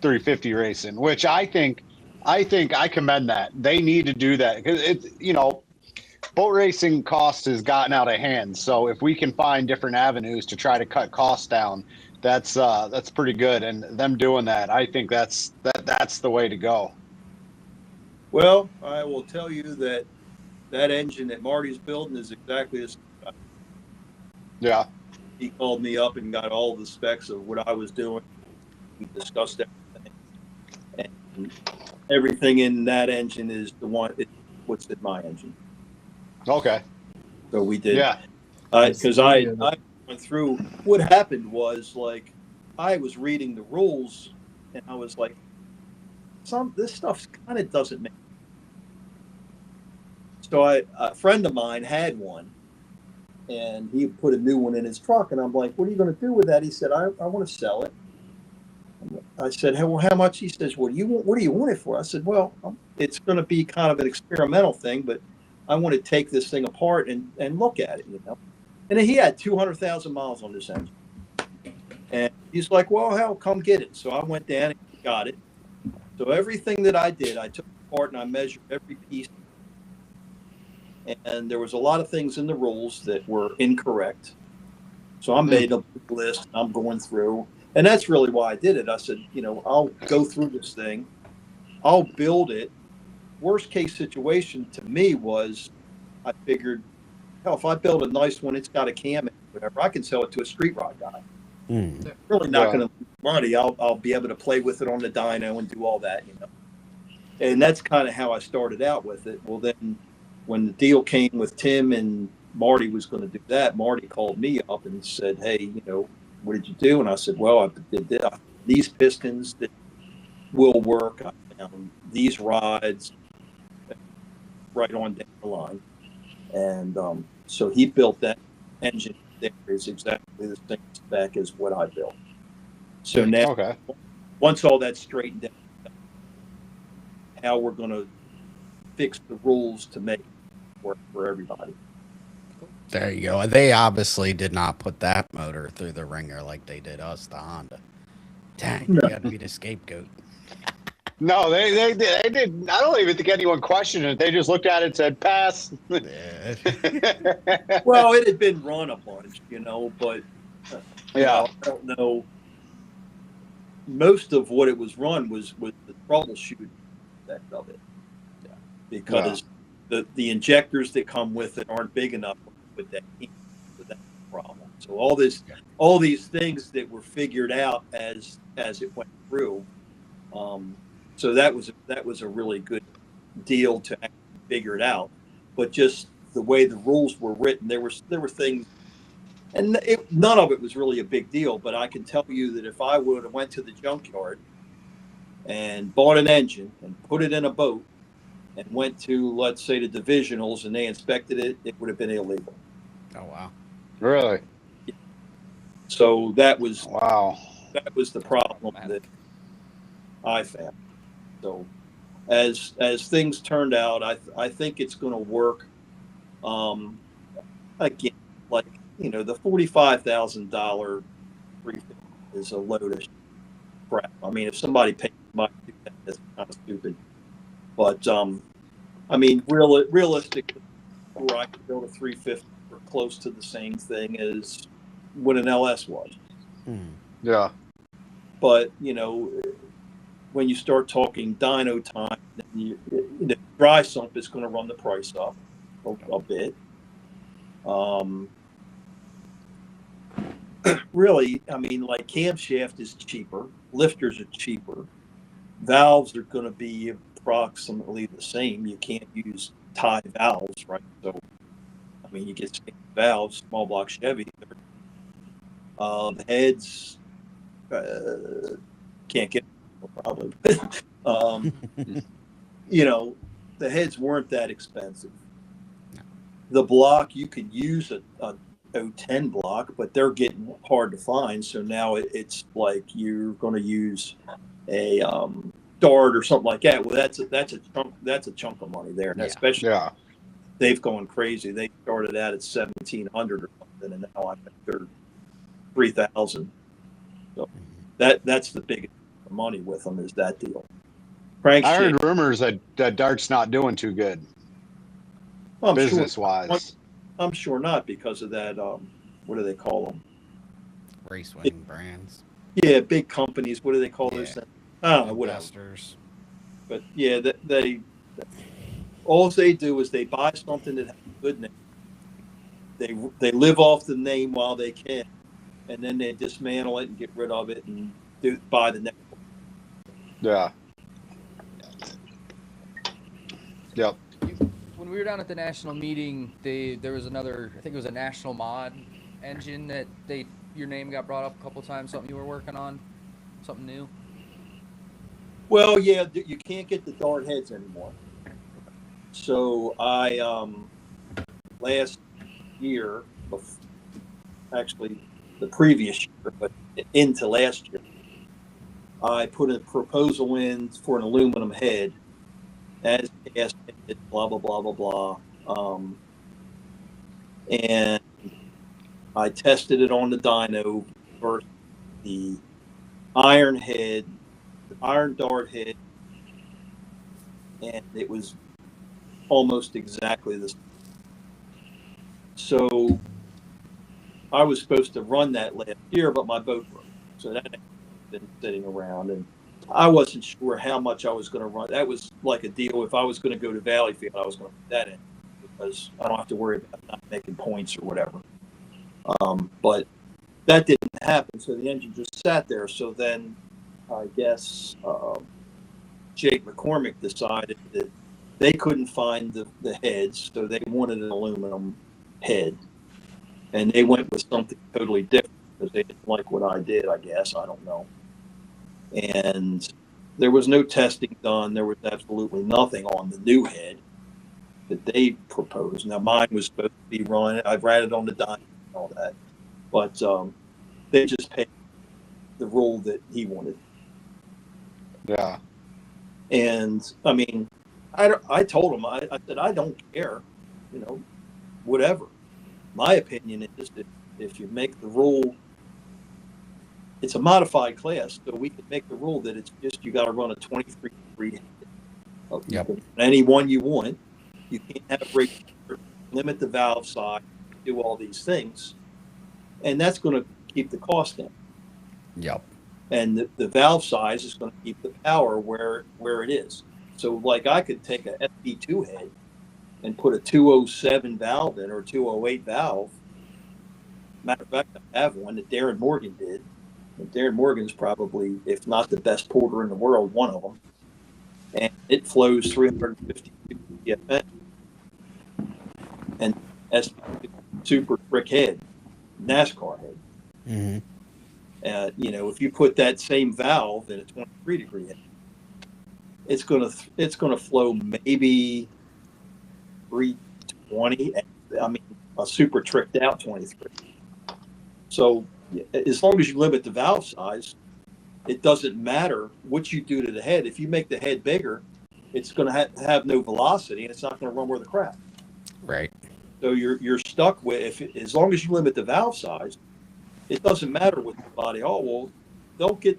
350 racing, which I think I commend that. They need to do that because boat racing costs has gotten out of hand. So if we can find different avenues to try to cut costs down, that's pretty good. And them doing that, I think that's the way to go. Well, I will tell you that engine that Marty's building is exactly as. Yeah. He called me up and got all the specs of what I was doing. We discussed everything, and everything in that engine is the one. What's in my engine? Okay. So we did. Yeah. Because I went through. What happened was, like, I was reading the rules, and I was like, this stuff kind of doesn't make. So a friend of mine had one, and he put a new one in his truck, and I'm like, what are you going to do with that? He said, I want to sell it. I said, hey, well, how much? He says, what do you want it for? I said, well, it's going to be kind of an experimental thing, but I want to take this thing apart and look at it, And then he had 200,000 miles on this engine. And he's like, well, hell, come get it. So I went down and got it. So everything that I did, I took it apart and I measured every piece. And there was a lot of things in the rules that were incorrect. So I made a list and I'm going through. And that's really why I did it. I said, I'll go through this thing. I'll build it. Worst case situation to me was, I figured, hell, if I build a nice one, it's got a cam in it, whatever, I can sell it to a street rod guy. They're really not going to lose money. I'll be able to play with it on the dyno and do all that, And that's kind of how I started out with it. Well, then when the deal came with Tim and Marty was going to do that, Marty called me up and said, hey, what did you do? And I said, well, I did these pistons that will work. I found these rods right on down the line. And so he built that engine there is exactly the same spec as what I built. So now, once all that's straightened out, how we're going to fix the rules to make it work for everybody. There you go. They obviously did not put that motor through the ringer like they did us, the Honda. Dang, you got to be the scapegoat. No, they did. I don't even think anyone questioned it. They just looked at it and said, pass. Yeah. Well, it had been run a bunch, but I don't know. most of what it was run was the troubleshoot aspect of it, because the injectors that come with it aren't big enough with that heat, so that's the problem. So all these things that were figured out as it went through. So that was a really good deal to actually figure it out. But just the way the rules were written, there were things, and none of it was really a big deal. But I can tell you that if I would have went to the junkyard and bought an engine and put it in a boat and went to, let's say, the divisionals, and they inspected it, it would have been illegal. Oh wow! Really? So that was the problem that I found. So as things turned out, I think it's going to work. Again, like, the $45,000 is a load of crap. I mean, if somebody paid money to do that, that's kind of stupid. But I mean, realistically, where I could build a 350 for close to the same thing as what an LS was. Yeah. But when you start talking dyno time, dry sump is going to run the price up a bit. Really, I mean, like, camshaft is cheaper, lifters are cheaper, valves are going to be approximately the same. You can't use tie valves, right? So, I mean, you get same valves, small block Chevy. The heads can't get probably. The heads weren't that expensive. The block, you could use a 010 block, but they're getting hard to find. So now it's like you're going to use a Dart or something like that. Well, that's a chunk of money there, and especially they've gone crazy. They started out at 1,700 or something, and now I think they're 3,000. So that's the biggest money with them, is that deal. I heard rumors that Dart's not doing too good, business-wise. I'm sure not, because of that. What do they call them? Racewing brands. Yeah, big companies. What do they call those things? I don't know. Whatever. Investors. But yeah, all they do is they buy something that has a good name. They live off the name while they can, and then they dismantle it and get rid of it and buy the next one. Yeah. Yep. When we were down at the national meeting, there was another, I think it was a national mod engine that your name got brought up a couple times. Something you were working on, something new. Well, yeah, you can't get the Dart heads anymore. So I last year, actually the previous year, but into last year, I put a proposal in for an aluminum head, as cast, blah blah blah blah blah, and I tested it on the dyno versus the iron head, the iron Dart head, and it was almost exactly the same. So I was supposed to run that last year, but my boat broke, so that had been sitting around, and I wasn't sure how much I was going to run. That was like a deal. If I was going to go to Valleyfield, I was going to put that in, because I don't have to worry about not making points or whatever. But that didn't happen, so the engine just sat there. So then I guess Jake McCormick decided that they couldn't find the heads, so they wanted an aluminum head. And they went with something totally different because they didn't like what I did, I guess. I don't know. And there was no testing done. There was absolutely nothing on the new head that they proposed. Now, mine was supposed to be run. I've ran it on the dyno and all that. But they just paid the rule that he wanted. Yeah. And, I mean, I told him, I said, I don't care, whatever. My opinion is that if you make the rule, it's a modified class, so we can make the rule that it's just you got to run a 23 degree. Yep. Any one you want. You can't have a break, limit the valve size, do all these things, and that's going to keep the cost down. Yep. and the valve size is going to keep the power where it is. So like I could take a SP2 head and put a 207 valve in or 208 valve. Matter of fact, I have one that Darren Morgan did. And Darren Morgan's probably, if not the best porter in the world, one of them. And it flows 352 PFN. And that's super trick head, NASCAR head. Mm-hmm. If you put that same valve in a 23 degree head, it's gonna flow maybe 320. I mean, a super tricked out 23. So as long as you limit the valve size, it doesn't matter what you do to the head. If you make the head bigger, it's going to have no velocity and it's not going to run worth a crap. Right. So you're stuck with as long as you limit the valve size, it doesn't matter what the body. Oh well,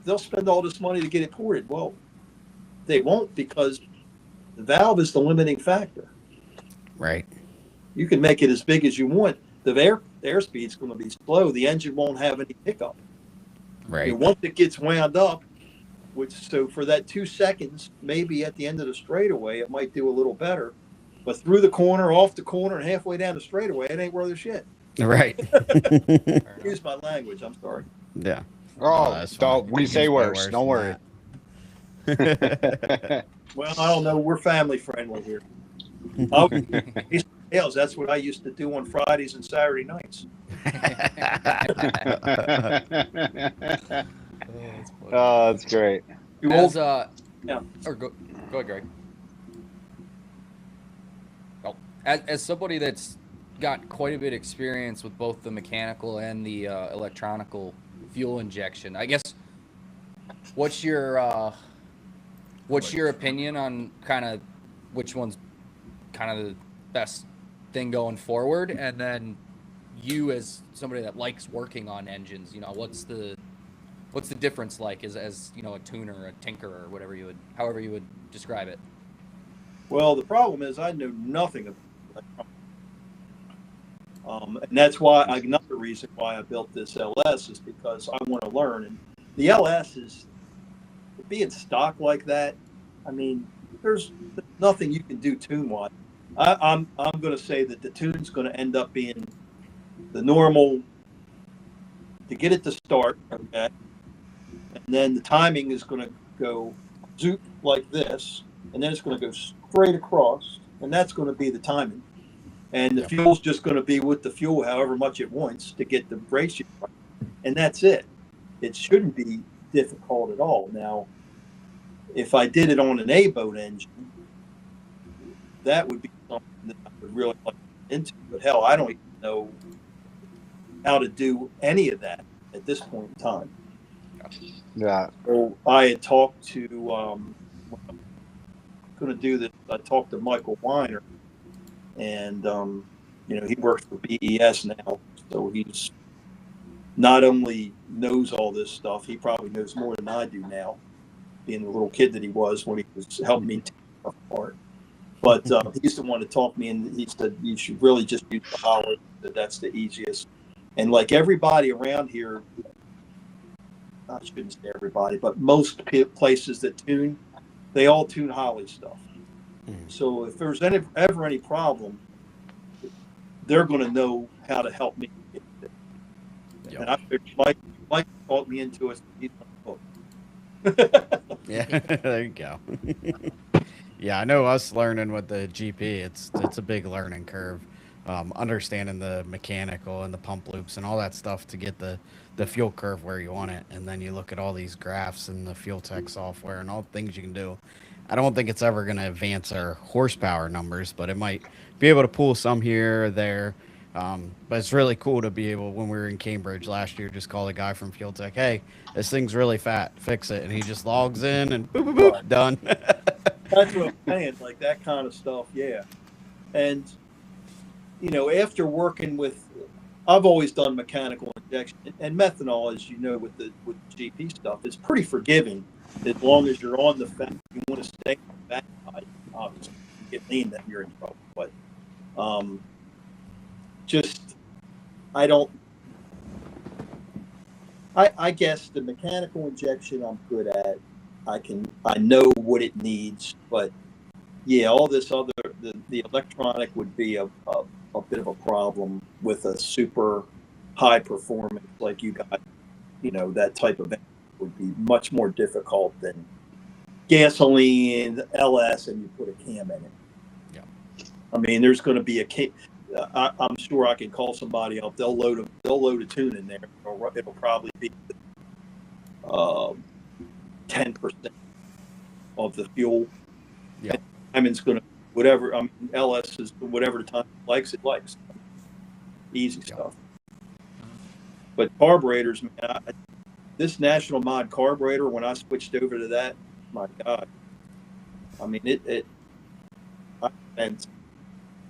they'll spend all this money to get it ported. Well, they won't, because the valve is the limiting factor. Right. You can make it as big as you want. The airspeed is going to be slow. The engine won't have any pickup. Right. Once it gets wound up, so for that 2 seconds, maybe at the end of the straightaway, it might do a little better. But through the corner, off the corner, and halfway down the straightaway, it ain't worth a shit. Right. Use my language. I'm sorry. Yeah. Oh, we say worse. Don't worry. Well, I don't know. We're family friendly here. That's what I used to do on Fridays and Saturday nights. Oh, that's great. As, Yeah. Or go ahead, Greg. Oh, as somebody that's got quite a bit of experience with both the mechanical and the electronical fuel injection, I guess, what's your opinion on kind of which one's kind of the best thing going forward? And then you, as somebody that likes working on engines, what's the difference like as a tuner, a tinker, or however you would describe it? Well, the problem is I know nothing about it. And that's why another reason why I built this LS is because I want to learn. And the LS is being stock like that. I mean, there's nothing you can do tune-wise. I'm going to say that the tune's going to end up being the normal to get it to start, okay? And then the timing is going to go zoop like this, and then it's going to go straight across, and that's going to be the timing. And the fuel's just going to be with the fuel however much it wants to get the ratio right. And that's it. It shouldn't be difficult at all. Now, if I did it on an A-boat engine, that would be something that I would really like to get into. But hell, I don't even know how to do any of that at this point in time. Yeah. So I had talked to, when I'm going to do this, I talked to Michael Weiner, and, he works for BES now. So he's not only knows all this stuff, he probably knows more than I do now, being the little kid that he was when he was helping me take stuff apart. But he's the one to talk to me, and he said, you should really just use the Holly. That's the easiest. And like everybody around here, I shouldn't say everybody, but most places that tune, they all tune Holly stuff. So if there's ever any problem, they're going to know how to help me. Yep. And I figured Mike taught me into it. Yeah, there you go. Yeah, I know us learning with the GP, it's a big learning curve. Understanding the mechanical and the pump loops and all that stuff to get the fuel curve where you want it. And then you look at all these graphs and the fuel tech software and all the things you can do. I don't think it's ever going to advance our horsepower numbers, but it might be able to pull some here or there. But it's really cool to be able, when we were in Cambridge last year, just call the guy from Fuel Tech, hey, this thing's really fat, fix it. And he just logs in and boop, boop, boop, done. That's what I'm saying, like that kind of stuff, yeah. And, after working with, I've always done mechanical injection, and methanol, as you know, with the GP stuff, it's pretty forgiving as long as you're on the fat. You want to stay on the fat side, obviously. You get lean, then you're in trouble. But I guess the mechanical injection I'm good at. I know what it needs, but yeah, all this other the electronic would be a bit of a problem with a super high performance like you got. You know, that type of engine would be much more difficult than gasoline LS and you put a cam in it. Yeah. I mean, there's going to be I'm sure I can call somebody up. They'll load a tune in there. It'll probably be 10% of the fuel. Yeah. Diamond's going to whatever. I mean, LS is whatever the time it likes. Easy stuff. But carburetors, man, this National Mod carburetor, when I switched over to that, my God, I mean and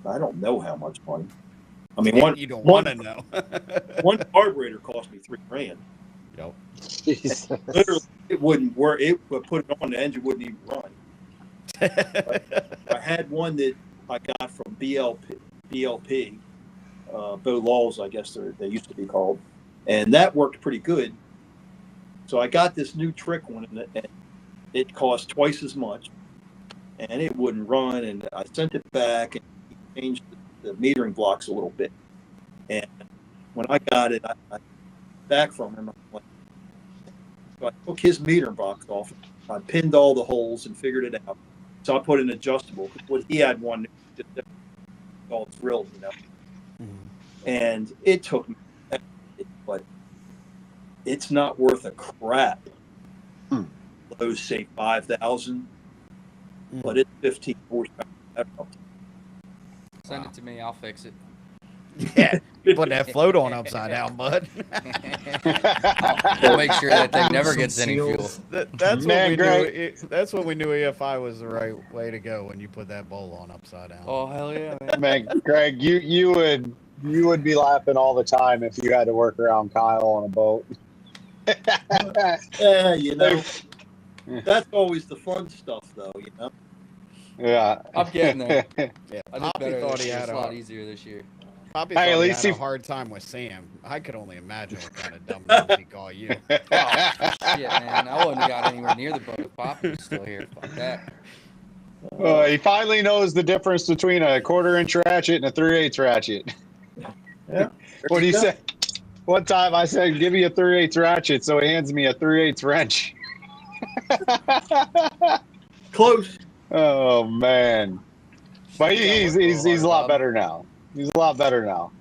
I don't know how much money. I mean, you don't want to know. one carburetor cost me $3,000. Yep. Jesus. Literally, it wouldn't work. It would put it on, the engine wouldn't even run. I had one that I got from BLP, Bo Laws, I guess they used to be called, and that worked pretty good. So I got this new trick one, and it cost twice as much, and it wouldn't run. And I sent it back and changed the metering blocks a little bit. And when I got it, I back from him. So I took his metering box off. I pinned all the holes and figured it out. So I put an adjustable. What he had one just all drilled, you know. Mm-hmm. And it took me, but it's not worth a crap. Those say 5,000, but it's 15 horsepower. Send it to me. I'll fix it. Yeah, put that float on upside down, bud. I'll make sure that thing never gets any fuel. That's when we knew. That's when we knew EFI was the right way to go, when you put that bowl on upside down. Oh hell yeah, man! Man, Greg, you would be laughing all the time if you had to work around Kyle on a boat. Yeah, you know, that's always the fun stuff, though. You know. Yeah, I'm getting there. Yeah, I just Poppy thought he had a lot easier this year. Poppy Hey, thought at he least had he- a hard time with Sam. I could only imagine what kind of dumb names he call you. Oh shit, man! I wouldn't have got anywhere near the boat if Poppy was still here. Fuck that. He finally knows the difference between a 1/4-inch ratchet and a 3/8 ratchet. Yeah. What he said. One time I said, "Give me a 3/8 ratchet," so he hands me a 3/8 wrench. Close. Oh man, but he's a lot better now. He's a lot better now.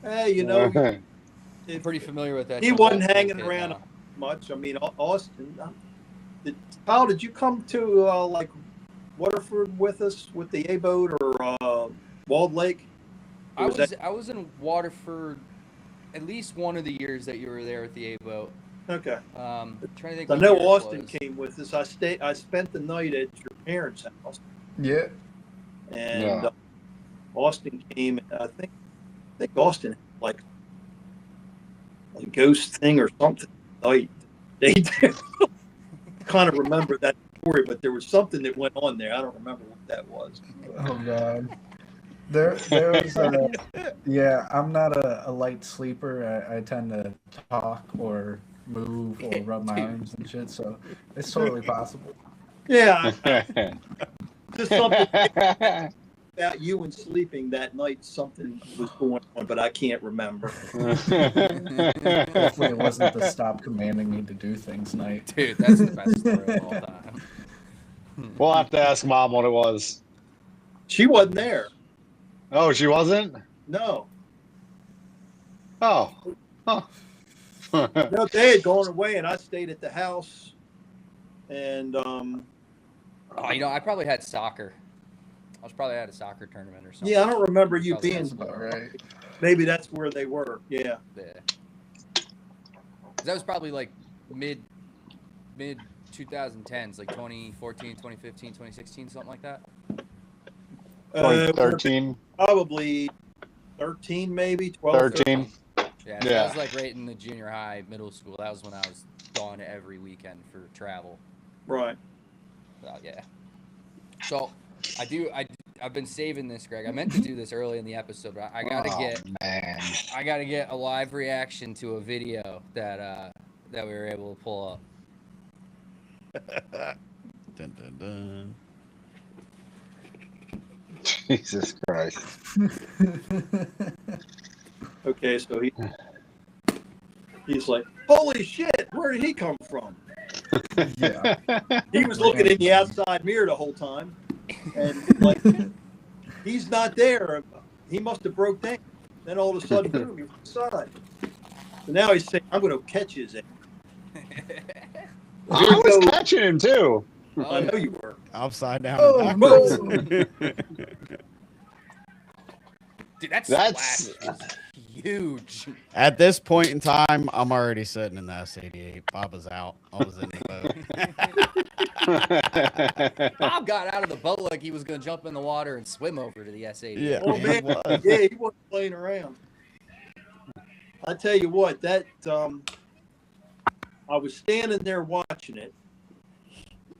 Hey, you know, I'm pretty familiar with that. he wasn't hanging around much. I mean, Austin. Kyle, did you come to like Waterford with us with the A boat or Walled Lake? I was in Waterford at least one of the years that you were there with the A boat. Okay. Trying to think. I know Austin came with us. I spent the night at your parents' house. Yeah. And Austin came. I think Austin had like a ghost thing or something. They kind of remember that story, but there was something that went on there. I don't remember what that was. Oh God. There was yeah, I'm not a light sleeper. I tend to talk or move or rub my arms and shit, so it's totally possible. Yeah. Just something about you and sleeping that night. Something was going on, but I can't remember. Hopefully it wasn't the stop commanding me to do things night. Dude, that's the best story of all time. We'll have to ask Mom what it was. She wasn't there. Oh, she wasn't? No. Oh. Huh. No, they had gone away, and I stayed at the house. And Oh, you know, I probably had soccer. I was probably at a soccer tournament or something. yeah, I don't remember you being. That's about right. Maybe that's where they were. Yeah. Yeah. That was probably like mid 2010s, like 2014, 2015, 2016, something like that. 2013. Probably 13, maybe 12. 13. Yeah, so that was like right in the junior high, middle school. That was when I was gone every weekend for travel. Right. Yeah. So I I've been saving this, Greg. I meant to do this early in the episode, but I gotta get a live reaction to a video that we were able to pull up. Dun, dun, dun. Jesus Christ. Okay, so he's like, holy shit, where did he come from? Yeah. He was looking in the outside mirror the whole time, and like, he's not there. He must have broke down. Then all of a sudden, boom, he's inside. So now he's saying, I'm going to catch his ass. I was catching him too. I know you were. Upside down. Oh, and backwards. Dude, that's huge. At this point in time, I'm already sitting in the S88. Bob was out. I was in the boat. Bob got out of the boat like he was going to jump in the water and swim over to the S80. Yeah. Oh, man. Yeah, he wasn't playing around. I tell you what, that I was standing there watching it,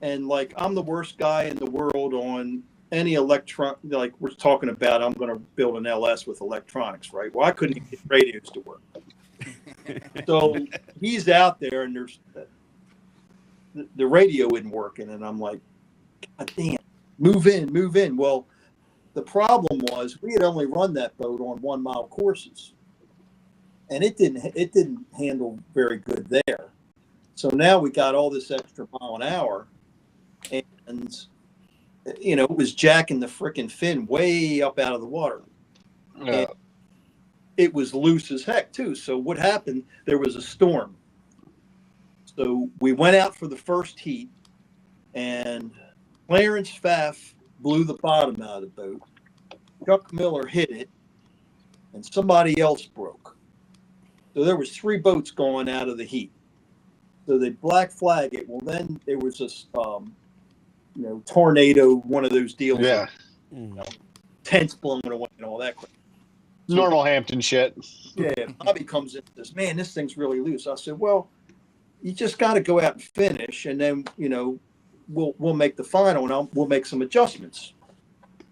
and like, I'm the worst guy in the world on any like we're talking about, I'm going to build an LS with electronics, right? Well, I couldn't even get radios to work. So he's out there, and there's the radio isn't working, and I'm like, God damn, move in. Well, the problem was we had only run that boat on 1 mile courses, and it didn't handle very good there. So now we got all this extra mile an hour, and it was jacking the frickin' fin way up out of the water. Yeah. It was loose as heck too. So what happened? There was a storm. So we went out for the first heat, and Clarence Pfaff blew the bottom out of the boat. Chuck Miller hit it, and somebody else broke. So there was 3 boats going out of the heat. So they black flag it. Well, then there was this, tornado, one of those deals. Yeah. Tents blowing away and all that crap. So, Normal Hampton shit. Yeah, Bobby comes in and says, man, this thing's really loose. I said, well, you just got to go out and finish, and then, we'll make the final, and we'll make some adjustments.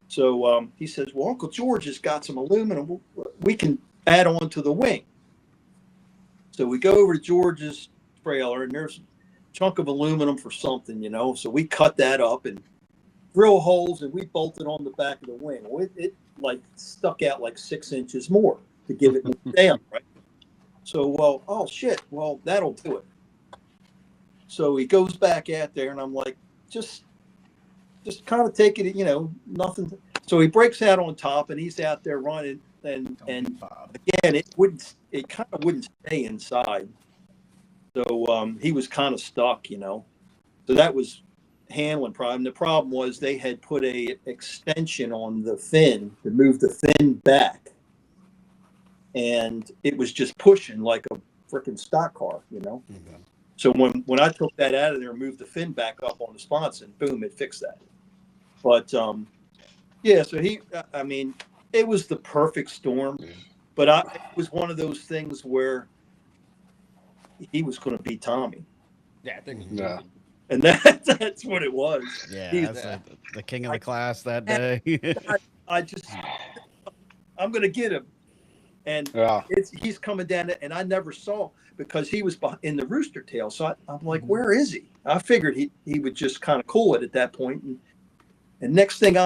So he says, well, Uncle George has got some aluminum. We can add on to the wing. So we go over to George's trailer, and there's a chunk of aluminum for something, So we cut that up and drill holes, and we bolted on the back of the wing. Well, it like stuck out like 6 inches more to give it more down, right? So, oh shit, well, that'll do it. So he goes back out there, and I'm like, just kind of take it, nothing. So he breaks out on top, and he's out there running, and again, it kind of wouldn't stay inside. So he was kind of stuck, So that was handling problem. The problem was they had put a extension on the fin to move the fin back, and it was just pushing like a freaking stock car, Okay. So when I took that out of there and moved the fin back up on the sponson, boom, it fixed that. But so it was the perfect storm, but it was one of those things where he was going to beat Tommy. Yeah, I think. Yeah. And that's what it was. Yeah, that's the king of the class that day. I'm going to get him. And he's coming down, and I never saw, because he was in the rooster tail. So I'm like, where is he? I figured he would just kind of cool it at that point. And next thing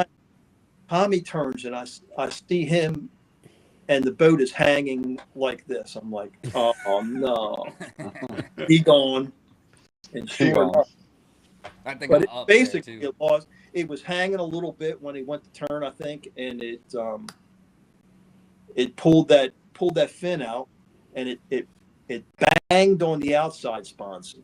Tommy turns, and I see him, and the boat is hanging like this. I'm like, oh no, he gone. And sure enough, I think but basically it was hanging a little bit when he went to turn, I think, and it pulled that fin out, and it banged on the outside sponson.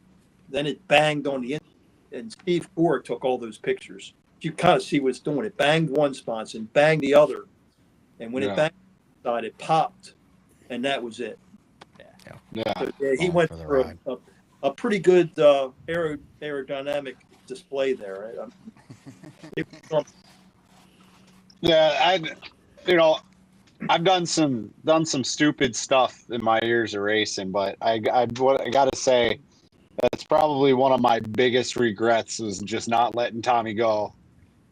Then it banged on the inside, and Steve Gore took all those pictures. You kind of see what it's doing. It banged one sponson, banged the other, and when it banged the side, it popped, and that was it. Yeah. So, he went through a pretty good aerodynamic display there. I've done some stupid stuff in my years of racing, but I gotta say, that's probably one of my biggest regrets, was just not letting Tommy go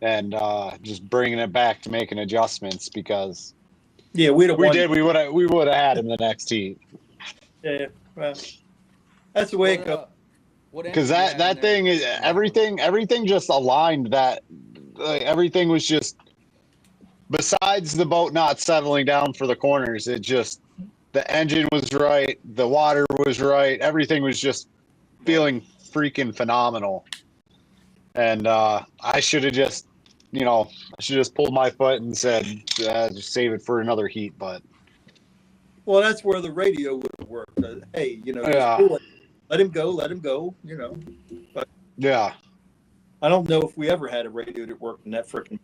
and just bringing it back to making adjustments because Yeah, we'd have we won. did. We would have had him the next heat. Yeah, well, that's the way it goes. What Because engine you had in that there? thing is everything just aligned. That everything was just besides the boat not settling down for the corners. It just the engine was right, the water was right, everything was just feeling freaking phenomenal. And I should have just, pulled my foot and said, just save it for another heat. But Well, that's where the radio would have worked. Hey, just yeah, do it. Let him go. But yeah. I don't know if we ever had a radio that worked in that freaking.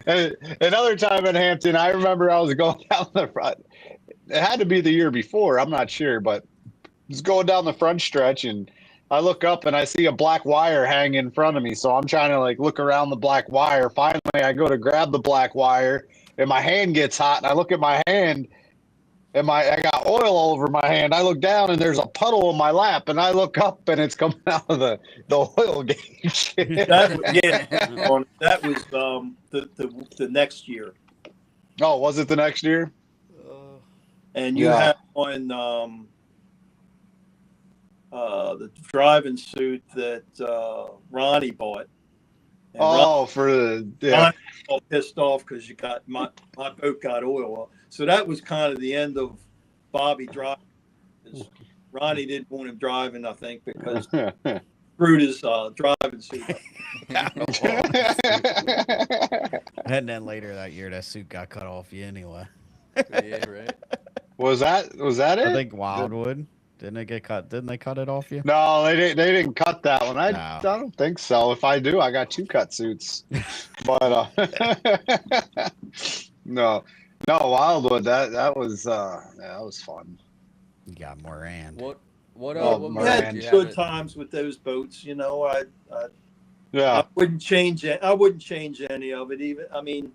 And another time in Hampton, I remember I was going down the front. It had to be the year before. I'm not sure, but I was going down the front stretch and I look up and I see a black wire hang in front of me. So I'm trying to look around the black wire. Finally, I go to grab the black wire and my hand gets hot. And I look at my hand and I got oil all over my hand. I look down and there's a puddle in my lap, and I look up and it's coming out of the oil gauge. That was the next year. Oh, was it the next year? And you had on the driving suit that Ronnie bought. And Ronnie got all pissed off because you got my boat got oil. So that was kind of the end of Bobby driving. Ronnie didn't want him driving, I think, because screwed his driving suit up. And then later that year, that suit got cut off you anyway. Yeah, right. Was that it? I think Wildwood. Didn't it get cut? Didn't they cut it off you? No, they didn't cut that one. I don't think so. If I do, I got 2 cut suits. But no, Wildwood. That was fun. You got Moran. What We had good times with those boats. I wouldn't change it. I wouldn't change any of it. Even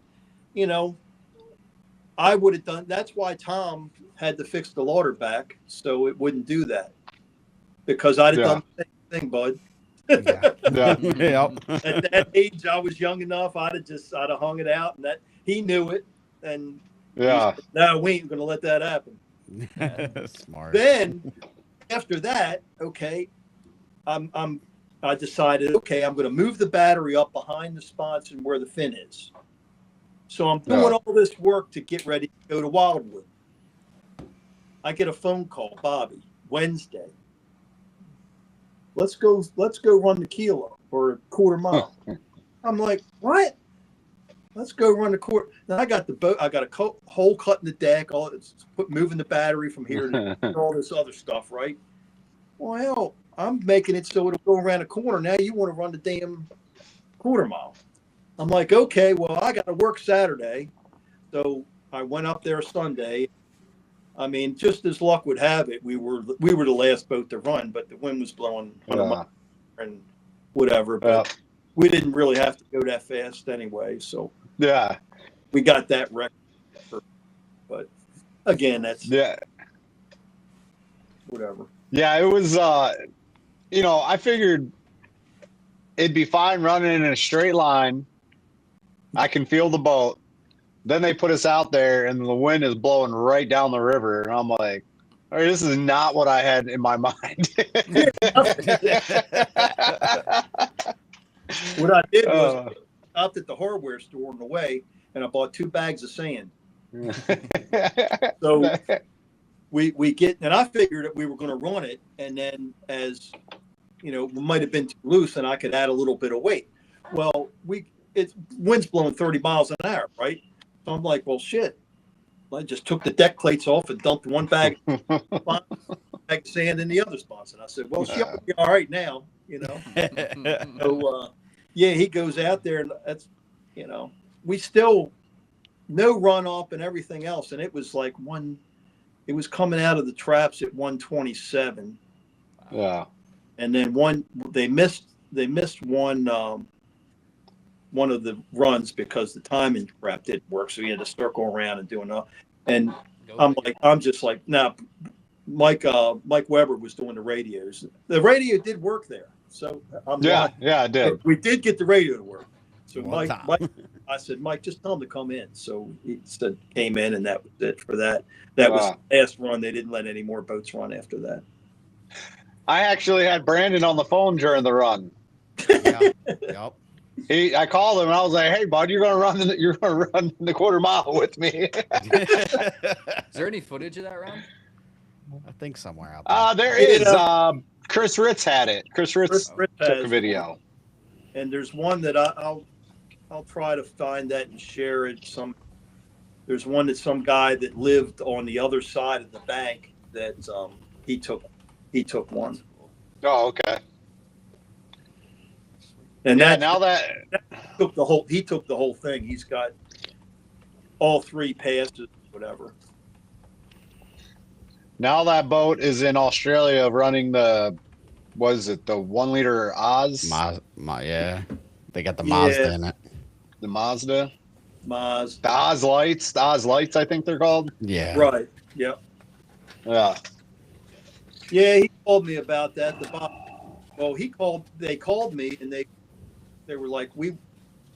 I would have done. That's why Tom had to fix the lauder back so it wouldn't do that, because I'd have done the same thing, bud. At that age, I was young enough. I'd have hung it out, and that he knew it. And said, no, we ain't gonna let that happen. Smart. Then after that, I decided, I'm going to move the battery up behind the spots and where the fin is. So I'm doing all this work to get ready to go to Wildwood. I get a phone call, Bobby, Wednesday. Let's go run the kilo or a quarter mile. I'm like, what? Let's go run the quarter. Then I got the boat. I got a hole cut in the deck. Moving the battery from here to all this other stuff, right? Well, hell, I'm making it so it'll go around the corner. Now you want to run the damn quarter mile. I'm like, okay, well, I got to work Saturday. So I went up there Sunday. I mean, just as luck would have it, we were the last boat to run, but the wind was blowing and whatever. But we didn't really have to go that fast anyway. So we got that record. But again, that's whatever. Yeah, it was. I figured it'd be fine running in a straight line. I can feel the boat. Then they put us out there, and the wind is blowing right down the river, and I'm like, all right, this is not what I had in my mind. What I did was I stopped at the hardware store on the way, and I bought 2 bags of sand. So we get, and I figured that we were going to run it, and then as it might have been too loose, and I could add a little bit of weight. Well, wind's blowing 30 miles an hour, right? So I'm like, well, shit. I just took the deck plates off and dumped 1 bag of sand in the other spots, and I said, well, she'll be all right now, So he goes out there, and that's we still no runoff and everything else, and it was like it was coming out of the traps at 127. Yeah. And then they missed one of the runs because the timing trap didn't work, so he had to circle around and do enough. And I'm just like, nah. Mike Weber was doing the radios. The radio did work there. So I'm Yeah, lying. yeah, I did. We did get the radio to work. So One Mike, time. I said, Mike, just tell him to come in. So he said, came in, and that was it for that. That was the last run. They didn't let any more boats run after that. I actually had Brandon on the phone during the run. Yeah. Yep. I called him and I was like, "Hey, bud, you're gonna run the quarter mile with me." Is there any footage of that round? I think somewhere out there. There is. Chris Ritz had it. Chris Ritz Ritz took a has video. And there's one that I'll try to find that and share it. There's one that some guy that lived on the other side of the bank that he took one. Oh, okay. And Yeah, that now that he took the whole thing. He's got all 3 passes, whatever. now that boat is in Australia running the 1 liter Oz? Yeah. They got the Mazda in it. The Mazda? Maz. The Oz Lights? The Oz Lights, I think they're called. Yeah. Right. Yep. Yeah. Yeah, he called me about that. They called me and they were like, where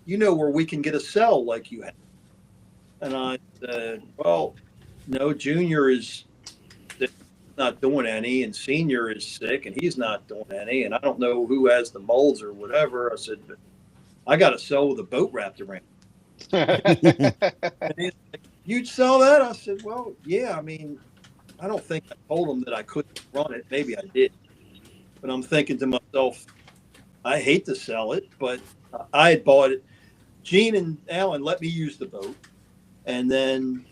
we can get a cell like you have. And I said, well, no, Junior is not doing any, and Senior is sick, and he's not doing any, and I don't know who has the molds or whatever. I said, but I got a cell with a boat wrapped around. And he's like, you'd sell that? I said, well, yeah. I mean, I don't think I told him that I couldn't run it. Maybe I did. But I'm thinking to myself, I hate to sell it, but I had bought it. Gene and Alan let me use the boat, and then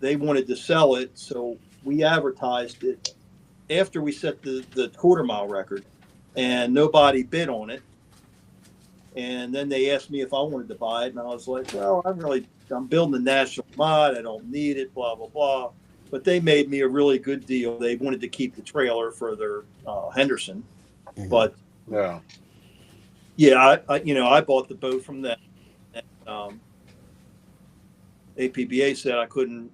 they wanted to sell it, so we advertised it after we set the quarter mile record, and nobody bid on it. And then they asked me if I wanted to buy it, and I was like, well, I'm building a national mod. I don't need it, blah, blah, blah. But they made me a really good deal. They wanted to keep the trailer for their Henderson. Mhm. But yeah, I bought the boat from them. And, APBA said I couldn't.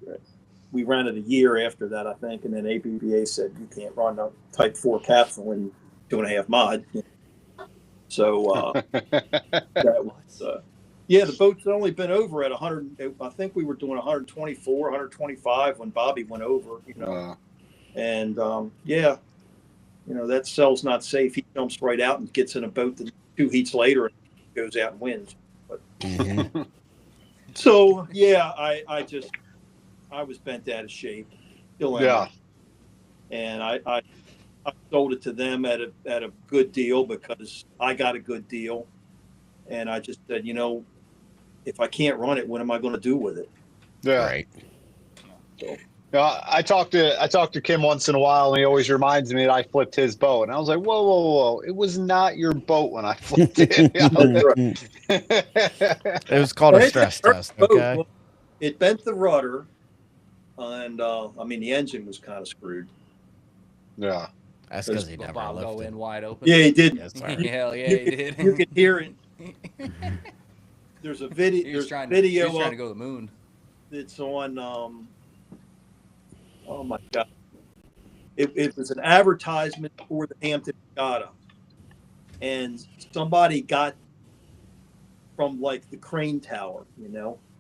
We ran it a year after that, I think, and then APBA said you can't run a Type 4 capsule in 2.5 mod. So that was, the boat's only been over at 100. I think we were doing 124, 125 when Bobby went over. And that cell's not safe. He jumps right out and gets in a boat that 2 heats later and goes out and wins. But so I was bent out of shape. Still am. Yeah. And I sold it to them at a good deal because I got a good deal. And I just said, if I can't run it, what am I going to do with it? Yeah. Right. So, I talk to Kim once in a while, and he always reminds me that I flipped his boat. And I was like, whoa. It was not your boat when I flipped it. It was called a stress test. Okay. Well, it bent the rudder. And the engine was kind of screwed. Yeah. That's because he never Bob go lifted. in wide open. Yeah, he did. Yes, sir. Hell yeah, he did. You can hear it. There's a video. He was There's a trying video to go to the moon. It's on. Oh my God! It was an advertisement for the Hampton Regatta, and somebody got from like the crane tower,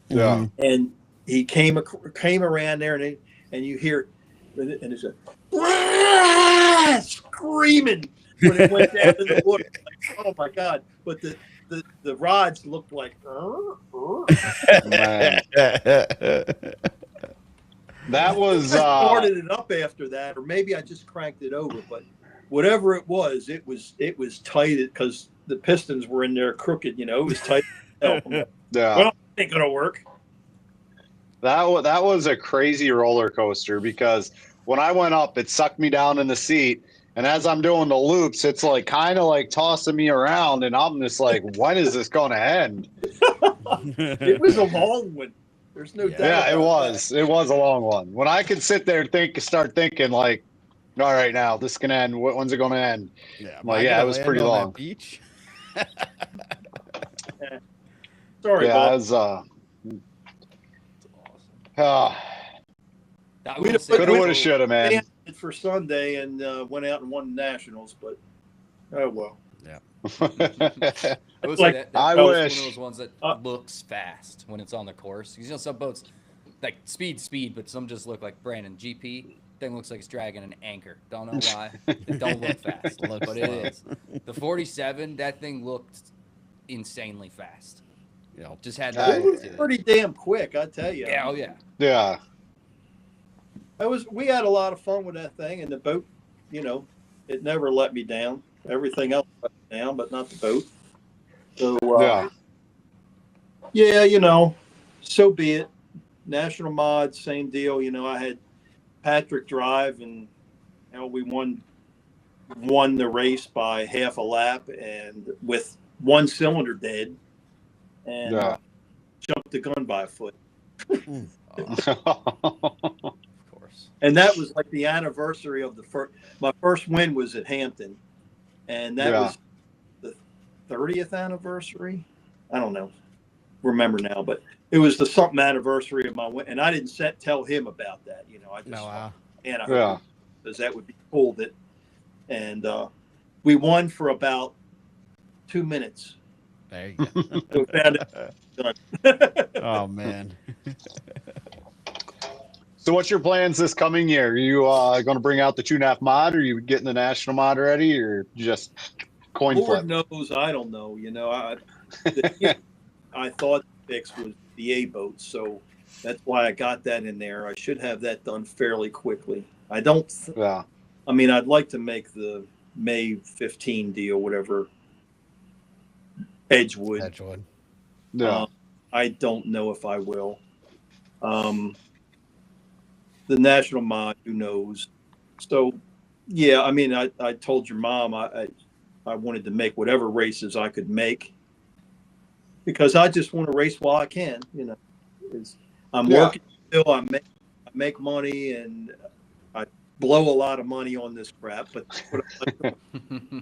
Yeah. and he came around there, and you hear, and it's a screaming when it went down in the water. Like, oh my God! But the rods looked like. Man. That was I started it up after that, or maybe I just cranked it over. But whatever it was tight because the pistons were in there crooked. It was tight. Yeah. Well, it ain't gonna work. That was a crazy roller coaster because when I went up, it sucked me down in the seat. And as I'm doing the loops, it's like kind of like tossing me around. And I'm just like, when is this going to end? It was a long one. There's no doubt. Yeah, it was. That. It was a long one. When I could sit there and start thinking like, all right, now this can end. When's it going to end? Yeah, I'm like, yeah, it was pretty on long. That beach. Sorry, yeah, Bob. it was. We'd have Coulda, woulda, shoulda, man. For Sunday and went out and won the Nationals, but Oh well. I would say Like, that I was one of wish. those ones that looks fast when it's on the course. You know, some boats like speed, but some just look like Brandon GP. Thing looks like it's dragging an anchor. Don't know why. It don't look fast, Looks but it slow. is. The 47, that thing looked insanely fast. Yep. Just had It that was look to it. pretty damn quick, I tell you. Yeah, oh yeah. Yeah. We had a lot of fun with that thing, and the boat, you know, it never let me down. Everything else let me down, but not the boat. So Yeah. yeah, you know, so be it. National Mod, same deal. You know, I had Patrick drive, and we won the race by half a lap, and with one cylinder dead, and Yeah. jumped the gun by a foot. Of course. And that was like the anniversary of the first. My first win was at Hampton, and that Yeah. was the 30th anniversary. I don't know, remember now, but it was the something anniversary of my win, and I didn't tell him about that. You know, I just No, and I Yeah. because that would be cool. And we won for about 2 minutes. there you go. So we found it done. Oh man. So what's your plans this coming year? Are you going to bring out the 2.5 mod? Or are you getting the national mod ready, or just coin Lord flip? knows, I don't know. You know, I thought the fix was the A boat, so that's why I got that in there. I should have that done fairly quickly. I don't. Yeah. I mean, I'd like to make the May 15 deal, whatever. Edgewood. Edgewood. Yeah. I don't know if I will. The national mod, who knows? So, yeah, I mean, I told your mom I wanted to make whatever races I could make because I just want to race while I can. You know, I'm Yeah. working still. I make money and I blow a lot of money on this crap. But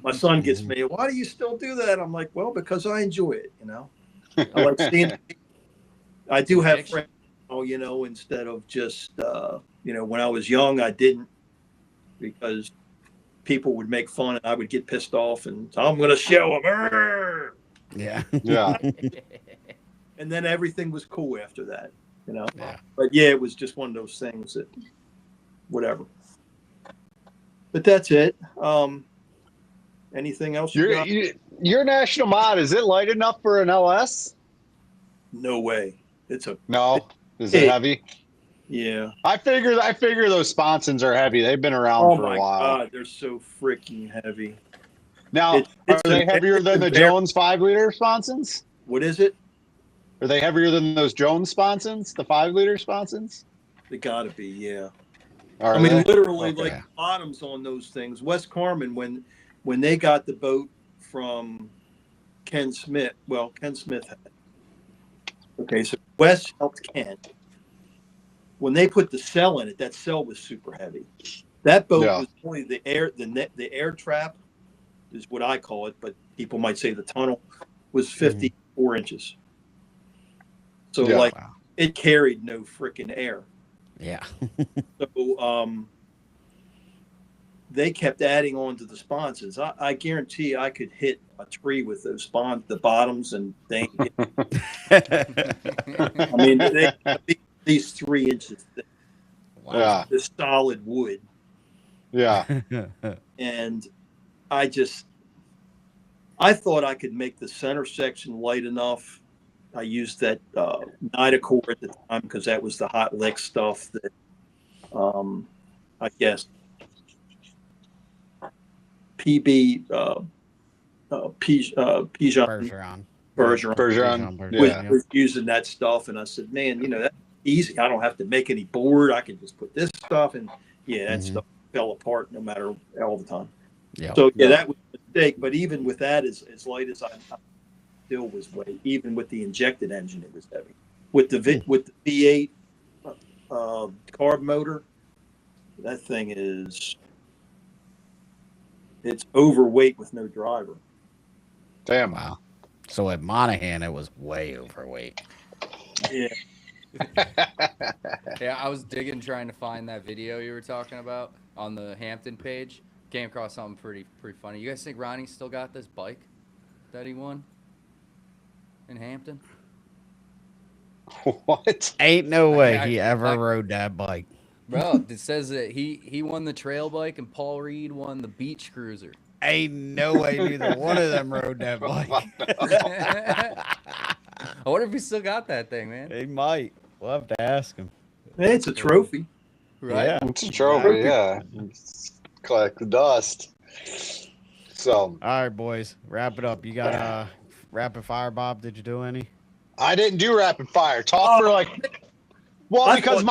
my son gets me. Why do you still do that? I'm like, well, because I enjoy it. You know, I like seeing. I do have friends. You know, instead of just you know, when I was young, I didn't because people would make fun and I would get pissed off and I'm going to show them. Yeah. Yeah. And then everything was cool after that, you know. Yeah. But yeah, it was just one of those things that, whatever. But that's it. Anything else you got? Your national mod, is it light enough for an LS? No way. It's a No. Is it heavy? yeah. I figure those sponsons are heavy. They've been around Oh for my a while. God, they're so freaking heavy. Now, It's are they heavier than the Jones 5-liter sponsons? What is it? Are they heavier than those Jones sponsons, the 5-liter sponsons? They gotta be, yeah. Are I mean, they? literally, Okay. like bottoms on those things. West Carmen, when they got the boat from Ken Smith, well, Ken Smith had it. Okay, so Wes helped Ken. When they put the cell in it, that cell was super heavy. That boat was only the air trap is what I call it, but people might say the tunnel was 54 inches. So like it carried no freaking air. Yeah. So they kept adding on to the sponsons. I guarantee I could hit a tree with those the bottoms, and they. I mean, they at least 3 inches thick. Wow. Yeah. The solid wood. Yeah. And I thought I could make the center section light enough. I used that Nidacore at the time because that was the hot lick stuff that I guess PB Bergeron was using that stuff, and I said, man, you know, that's easy. I don't have to make any board. I can just put this stuff, and yeah, that stuff fell apart no matter all the time. Yeah. So yeah, that was a mistake. But even with that, as light as I still was weight. Even with the injected engine, it was heavy. With the V8 carb motor, that thing it's overweight with no driver. Damn. Wow. So at Monahan, it was way overweight. Yeah. Yeah, I was digging trying to find that video you were talking about on the Hampton page. came across something pretty funny. You guys think Ronnie still got this bike that he won in Hampton? What? Ain't no way I- he ever I- rode that bike. Bro, it says that he won the trail bike and Paul Reed won the beach cruiser. Ain't no way neither one of them rode that bike. I wonder if he still got that thing, man. He might. We'll have to ask him. Hey, it's a trophy. Right? Yeah. It's a trophy, yeah. Collect the dust. So, All right, boys, wrap it up. You got rapid fire, Bob? Did you do any? I didn't do rapid fire. Talk for like, well, because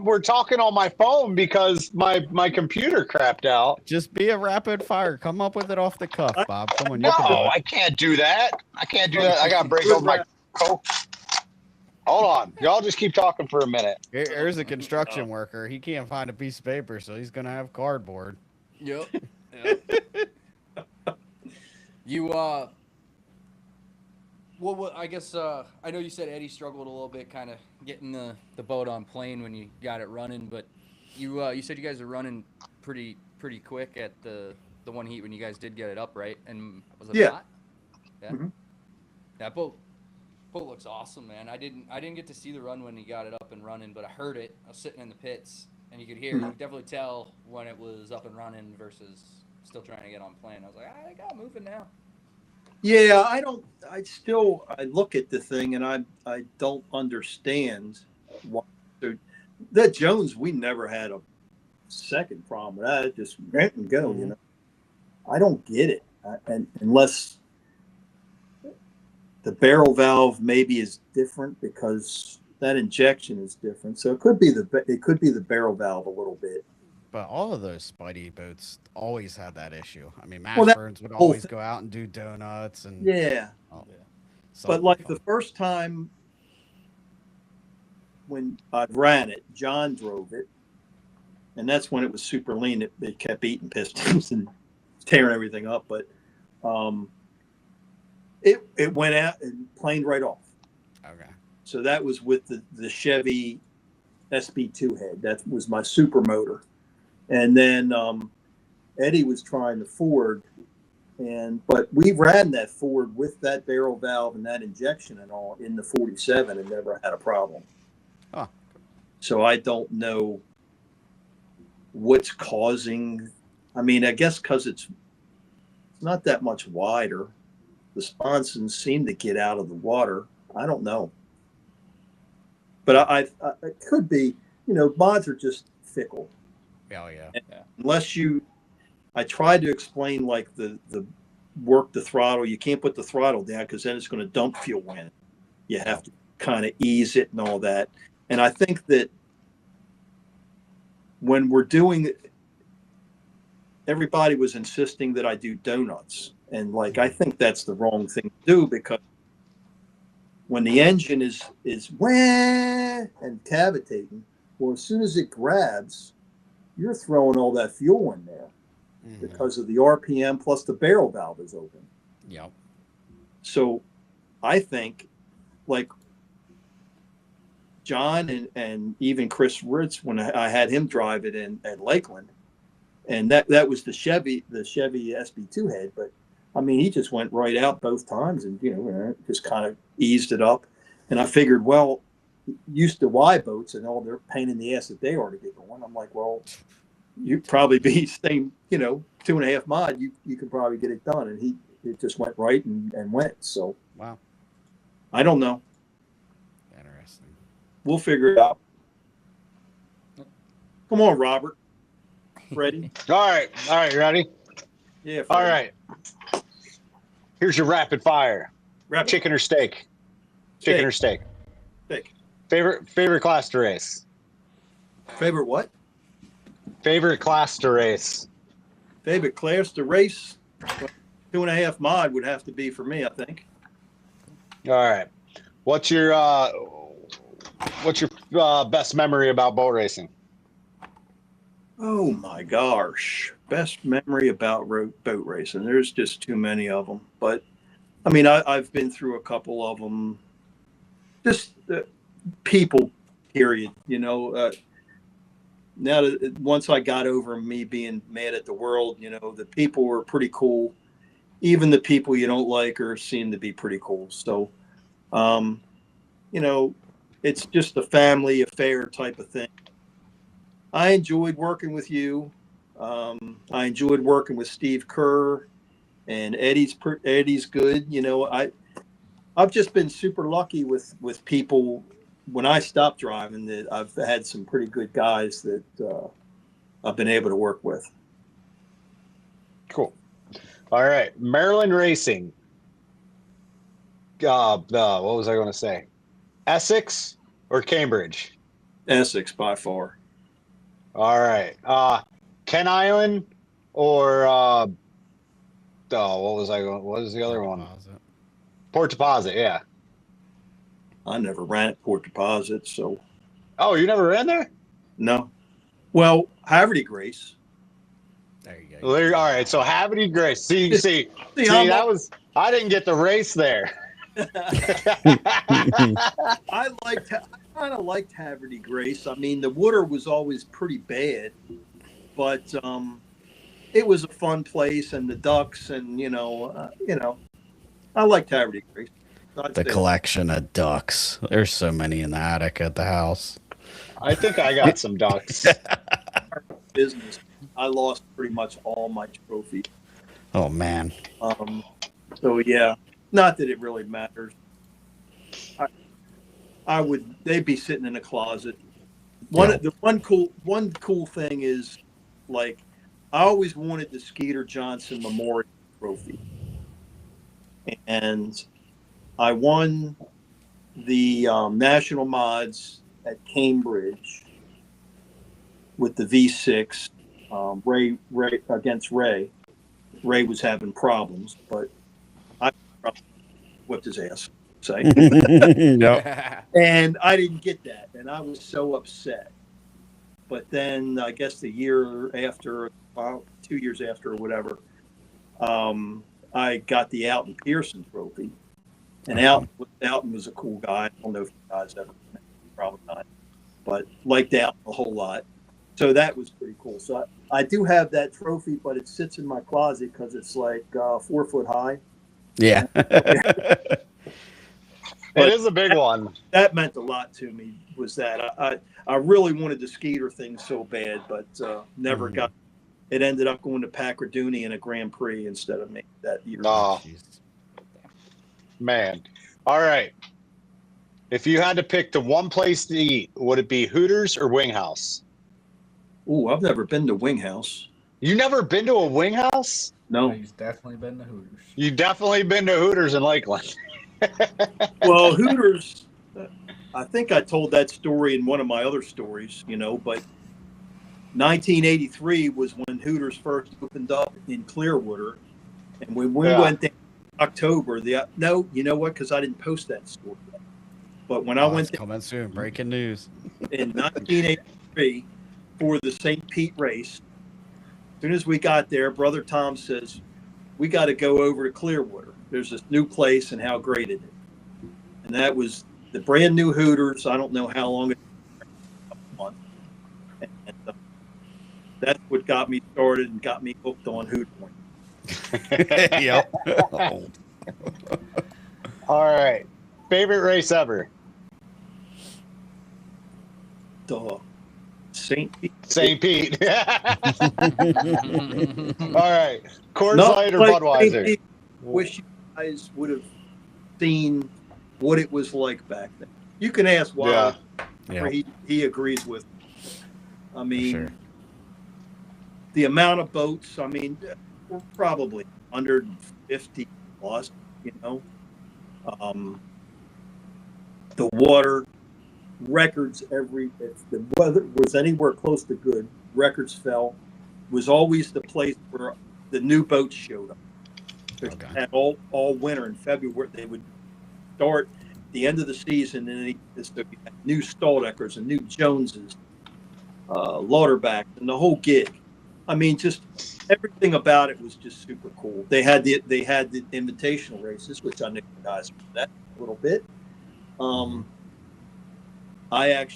we're talking on my phone because my computer crapped out. Just be a rapid fire. Come up with it off the cuff, Bob. Come on, you No, can do it. I can't do that. I can't do that. I gotta break open my Coke. Hold on, y'all just keep talking for a minute. Here's a construction worker. He can't find a piece of paper, so he's gonna have cardboard. Yep. You well, I guess I know you said Eddie struggled a little bit, kind of getting the boat on plane when you got it running, but you said you guys are running pretty quick at the one heat when you guys did get it up, right? And was it hot? Yeah. Mm-hmm. That boat looks awesome, man. I didn't get to see the run when he got it up and running, but I heard it. I was sitting in the pits, and you could hear. You could definitely tell when it was up and running versus still trying to get on plane. I was like, I got moving now. Yeah, I look at the thing and I don't understand why. That Jones, we never had a second problem with that. It just went and go, you know. I don't get it, and unless the barrel valve maybe is different because that injection is different. So it could be the barrel valve a little bit. But all of those Spidey boats always had that issue. I mean, Well, that Mashburns would whole always thing- go out and do donuts and Yeah. oh, But something like fun. the first time when I ran it, John drove it, and that's when it was super lean. It kept eating pistons and tearing everything up. But it went out and planed right off. Okay. So that was with the Chevy SB2 head. That was my super motor. And then Eddie was trying the Ford, but we ran that Ford with that barrel valve and that injection and all in the 47 and never had a problem. Huh. So I don't know what's causing. I mean, I guess because it's not that much wider. The sponsons seem to get out of the water. I don't know. But I it could be, mods are just fickle. Oh, yeah. Unless I tried to explain like the work the throttle. You can't put the throttle down because then it's going to dump fuel in. You have to kind of ease it and all that. And I think that when we're doing it, everybody was insisting that I do donuts. And like, I think that's the wrong thing to do because when the engine is wah and cavitating, well, as soon as it grabs, you're throwing all that fuel in there because of the RPM plus the barrel valve is open. Yep. So I think like John and even Chris Ritz, when I had him drive it at Lakeland, and that was the Chevy SB2 head, but I mean, he just went right out both times and, just kind of eased it up. And I figured, well, used to Y boats and all their pain in the ass that they are to get going. I'm like, well, you'd probably be staying, 2.5 mod. You could probably get it done. And it just went right and went. So, Wow. I don't know. Interesting. We'll figure it out. Come on, Robert. Ready? All right, ready? Yeah. All right. Here's your rapid fire. Chicken or steak? Chicken or steak? Steak. Favorite class to race? Favorite what? Favorite class to race? Favorite class to race? 2.5 mod would have to be for me, I think. All right. What's your best memory about boat racing? Oh my gosh. Best memory about boat racing. There's just too many of them. But I mean, I've been through a couple of them. Just people, period. now that once I got over me being mad at the world, the people were pretty cool. Even the people you don't like are seem to be pretty cool. So, you know, it's just a family affair type of thing. I enjoyed working with you. I enjoyed working with Steve Kerr, and Eddie's good. I've just been super lucky with people when I stopped driving that I've had some pretty good guys that I've been able to work with. Cool. All right, Maryland Racing. What was I going to say? Essex or Cambridge? Essex by far. All right. Ken Island or what was I going? What was the other one? Port Deposit. Yeah. I never ran at Port Deposit, so. Oh, you never ran there? No. Well, Haverty Grace. There you go. Well, all right, so Haverty Grace. See, that was I didn't get the race there. I kind of liked Haverty Grace. I mean, the water was always pretty bad, but it was a fun place, and the ducks, and I liked Haverty Grace. The collection of ducks. There's so many in the attic at the house. I think I got some ducks. Business. I lost pretty much all my trophies. Oh man. So yeah, not that it really matters. They'd be sitting in a closet. One cool thing is, like, I always wanted the Skeeter Johnson Memorial Trophy, and I won the national mods at Cambridge with the V6. Ray against Ray. Ray was having problems, but I whipped his ass. Say, Yep. And I didn't get that, and I was so upset. But then I guess the year after, 2 years after, or whatever, I got the Alton Pearson Trophy, and Alton was a cool guy. I don't know if you guys ever met him, probably not, but liked Alton a whole lot. So that was pretty cool. So I do have that trophy, but it sits in my closet because it's like 4 foot high. Yeah. It is a big one. That meant a lot to me. Was that I really wanted the Skeeter thing so bad, but never got. It ended up going to Packarduni in a Grand Prix instead of me that year. Oh, man. All right. If you had to pick the one place to eat, would it be Hooters or Wing House? Ooh, I've never been to Wing House. You never been to a Wing House? No. He's definitely been to Hooters. You definitely been to Hooters in Lakeland. Well, Hooters, I think I told that story in one of my other stories, but 1983 was when Hooters first opened up in Clearwater. And when we went there in October, no, you know what? Because I didn't post that story yet. But when I went there coming soon, breaking news. in 1983 for the St. Pete race, as soon as we got there, Brother Tom says, we got to go over to Clearwater. There's this new place and how great it is. And that was the brand new Hooters. I don't know how long it was. And that's what got me started and got me hooked on Hooters. Yep. All right. Favorite race ever? St. Pete. St. Pete. All right. Coors Light or Budweiser? Wish you guys would have seen what it was like back then. You can ask why. Yeah. He agrees with me. I mean, sure. The amount of boats, I mean, we're probably 150 plus, the water, records if the weather was anywhere close to good, records fell. Was always the place where the new boats showed up. Okay. And all winter in February, they would start the end of the season, and new Stalldeckers and new Joneses, Lauterbach, and the whole gig. I mean, just everything about it was just super cool. They had the invitational races, which I knew you guys that a little bit. I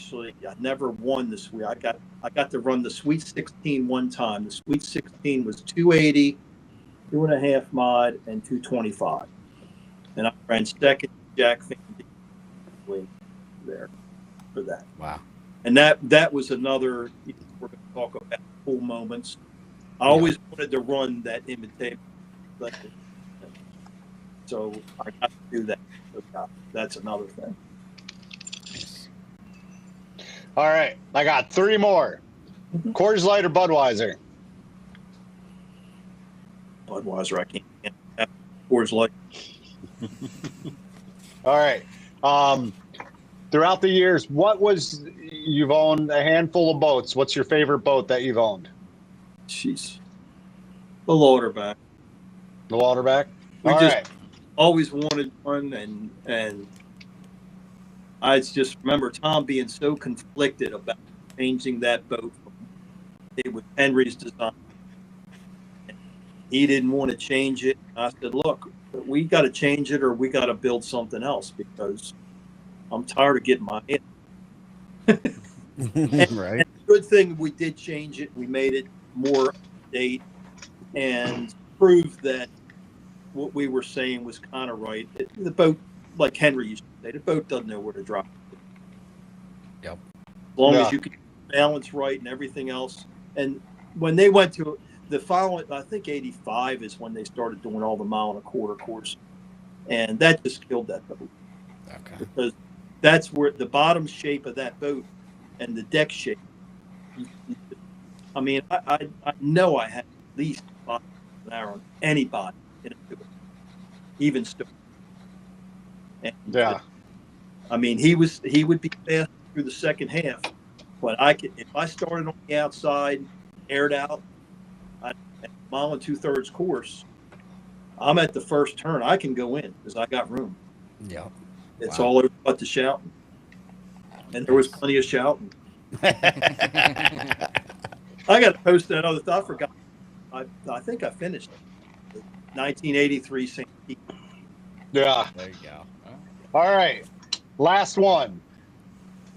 never won this week. I got to run the Sweet 16 one time. The Sweet 16 was 280, 2.5 mod, and 225. And I ran second Jack Van Dien there for that. Wow. And that was another, we're going to talk about cool moments. I always wanted to run that imitation. So I got to do that. So that's another thing. All right, I got 3 more. Coors Light or Budweiser? Budweiser, I can't have Coors Light. All right. Throughout the years, you've owned a handful of boats. What's your favorite boat that you've owned? Jeez. The Lauderback. The Waterback? We All just right. always wanted one, and I just remember Tom being so conflicted about changing that boat. It was Henry's design. He didn't want to change it. I said, look, we got to change it or we got to build something else because I'm tired of getting my head. Right. And good thing we did change it. We made it more up to date and proved that what we were saying was kind of right. The boat, like Henry used to say, the boat doesn't know where to drop. Yep. As long as you can balance right and everything else. And when they went to the following, I think 85 is when they started doing all the 1.25 mile course. And that just killed that boat. Okay. Because that's where the bottom shape of that boat and the deck shape. I mean, I know I had at least 5 miles an hour on anybody in a boat, even still. And Yeah. I mean, he would be fast through the second half, but if I started on the outside, aired out, at 1 2/3 course, I'm at the first turn. I can go in because I got room. Yep. It's Wow. all over but the shouting, and there was plenty of shouting. I got to post that other stuff. I forgot. I think I finished it. 1983 St. Pete. Yeah. There you go. All right. Last one.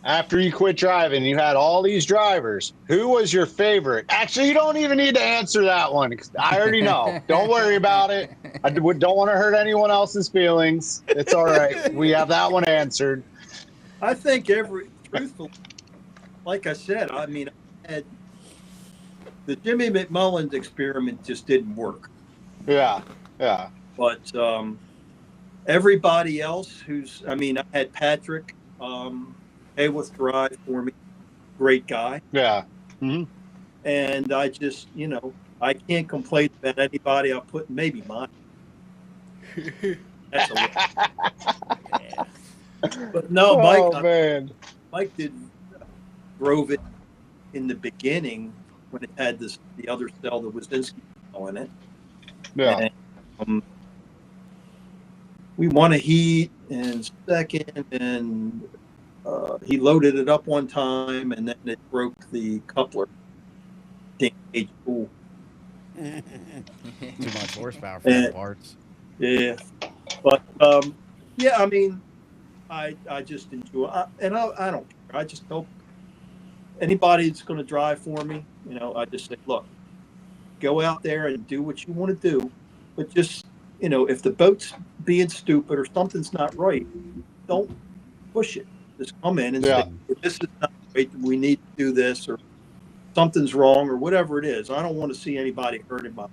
After you quit driving, you had all these drivers. Who was your favorite? Actually, you don't even need to answer that one. I already know. Don't worry about it. I don't want to hurt anyone else's feelings. It's all right. We have that one answered. I think truthfully, like I said, I mean, the Jimmy McMullins experiment just didn't work. Yeah. Yeah. But everybody else I had Patrick Hayworth drive for me, great guy. Yeah. Mm-hmm. And I just, I can't complain about anybody I put, maybe mine. That's a lot. Yeah. But no, Mike, man. Mike drove it in the beginning when it had the other cell, the Wazinski in it. Yeah. And, we won a heat and second, and he loaded it up one time, and then it broke the coupler. Too much horsepower for the parts. Yeah, but yeah, I mean, I just enjoy, and I don't care. I just hope anybody that's going to drive for me, I just say, look, go out there and do what you want to do, but just, if the boat's being stupid or something's not right, don't push it. Just come in and say, this is not right. We need to do this, or something's wrong, or whatever it is. I don't want to see anybody hurting my.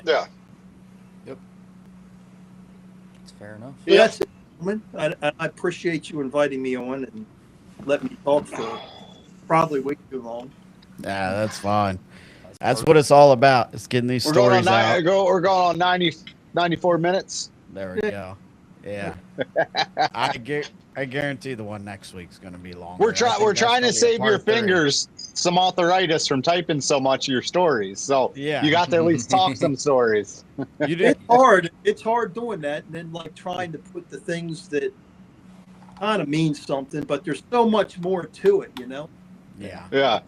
Yeah. Yep. That's fair enough. So that's it, gentlemen. I appreciate you inviting me on and letting me talk for probably way too long. Yeah, that's fine. That's what it's all about. It's getting these stories out. We're going on 94 minutes. There we go. Yeah. I guarantee the one next week's going to be longer. We're trying to save your fingers some arthritis from typing so much of your stories. So you got to at least talk some stories. You do. It's hard. It's hard doing that, and then like trying to put the things that kind of mean something, but there's so much more to it, Yeah. Yeah.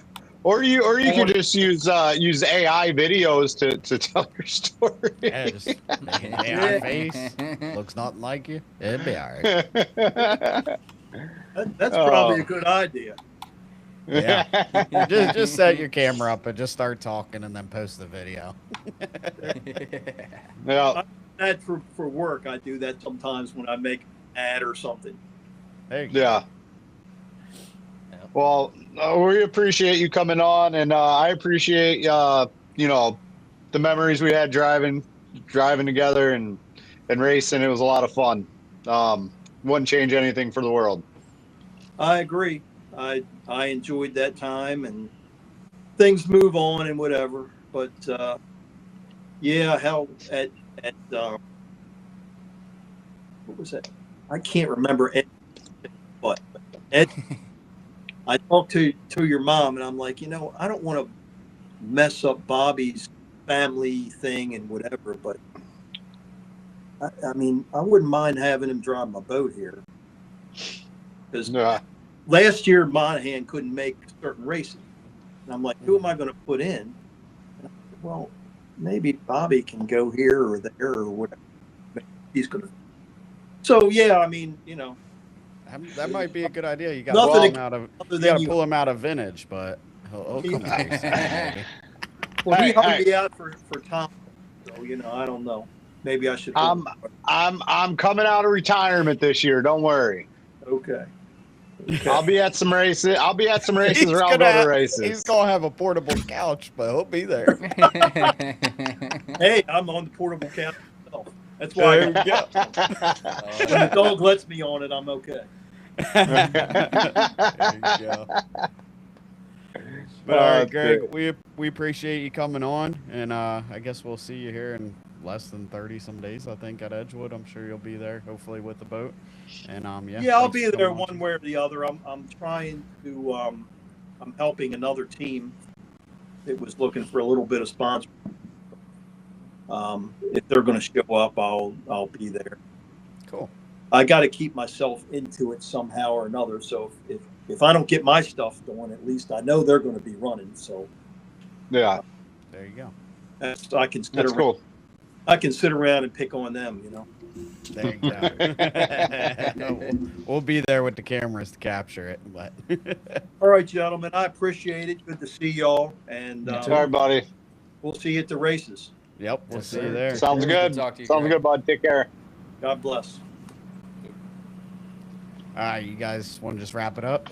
Or you can just use AI videos to tell your story. Yeah, just make an AI face. Looks nothing like you. It'd be all right. That's probably a good idea. Yeah. just set your camera up and just start talking and then post the video. Yeah. That for work, I do that sometimes when I make an ad or something. There you go. Yeah. Well, we appreciate you coming on, and I appreciate the memories we had driving together and racing. It was a lot of fun. Wouldn't change anything for the world. I agree. I enjoyed that time, and things move on and whatever. But yeah, hell, at what was that? I can't remember. But Ed, I talked to your mom, and I'm like, I don't want to mess up Bobby's family thing and whatever, but I mean, I wouldn't mind having him drive my boat here. Because last year, Monahan couldn't make certain races. And I'm like, who am I going to put in? And I said, well, maybe Bobby can go here or there or whatever. Maybe he's going to. So, yeah, I mean, that might be a good idea. You got to pull him out of vintage, but he'll come race, maybe. Well, he hung me out for Tom. So, I don't know. Maybe I should. I'm coming out of retirement this year. Don't worry. Okay. I'll be at some races. I'll be at some races, or I'll go to races. He's gonna have a portable couch, but he'll be there. Hey, I'm on the portable couch myself. That's why. When the dog lets me on it, I'm okay. There you go. But all right, Greg, we appreciate you coming on, and I guess we'll see you here in less than 30 some days, I think, at Edgewood. I'm sure you'll be there, hopefully with the boat. And yeah, I'll be there one way or the other. I'm trying to I'm helping another team that was looking for a little bit of sponsor. If they're going to show up, I'll be there. Cool. I got to keep myself into it somehow or another. So if I don't get my stuff going, at least I know they're going to be running. So yeah, there you go. That's cool. I can sit around and pick on them, There you go. We'll be there with the cameras to capture it. But all right, gentlemen, I appreciate it. Good to see y'all, and all right, buddy. We'll see you at the races. Yep, we'll see you there. Sounds good. Sounds good, bud. Take care. God bless. All right, you guys want to just wrap it up?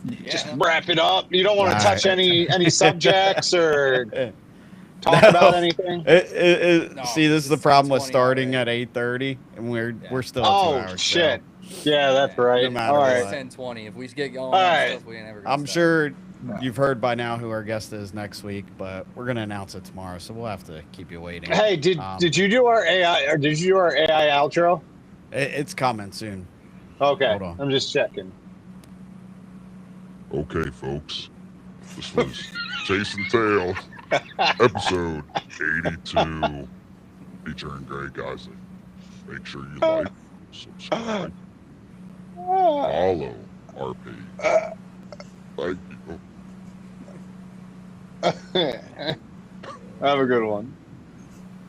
Yeah. Just wrap it up. You don't want to touch any subjects or talk about anything. See, this is the problem with starting at 8:30, and we're still at 2 hours. Oh shit! Yeah, that's right. No All right, 10:20. If we get going, stuff, we ain't never gonna I'm sure you've heard by now who our guest is next week, but we're gonna announce it tomorrow, so we'll have to keep you waiting. Hey, did you do our AI or did you do our AI outro? It's coming soon. Okay, Hold on. I'm just checking. Okay, folks, this was Chasing Tail, episode 82, featuring Greg Isaac. Make sure you like, subscribe, follow our page. Thank you. Have a good one.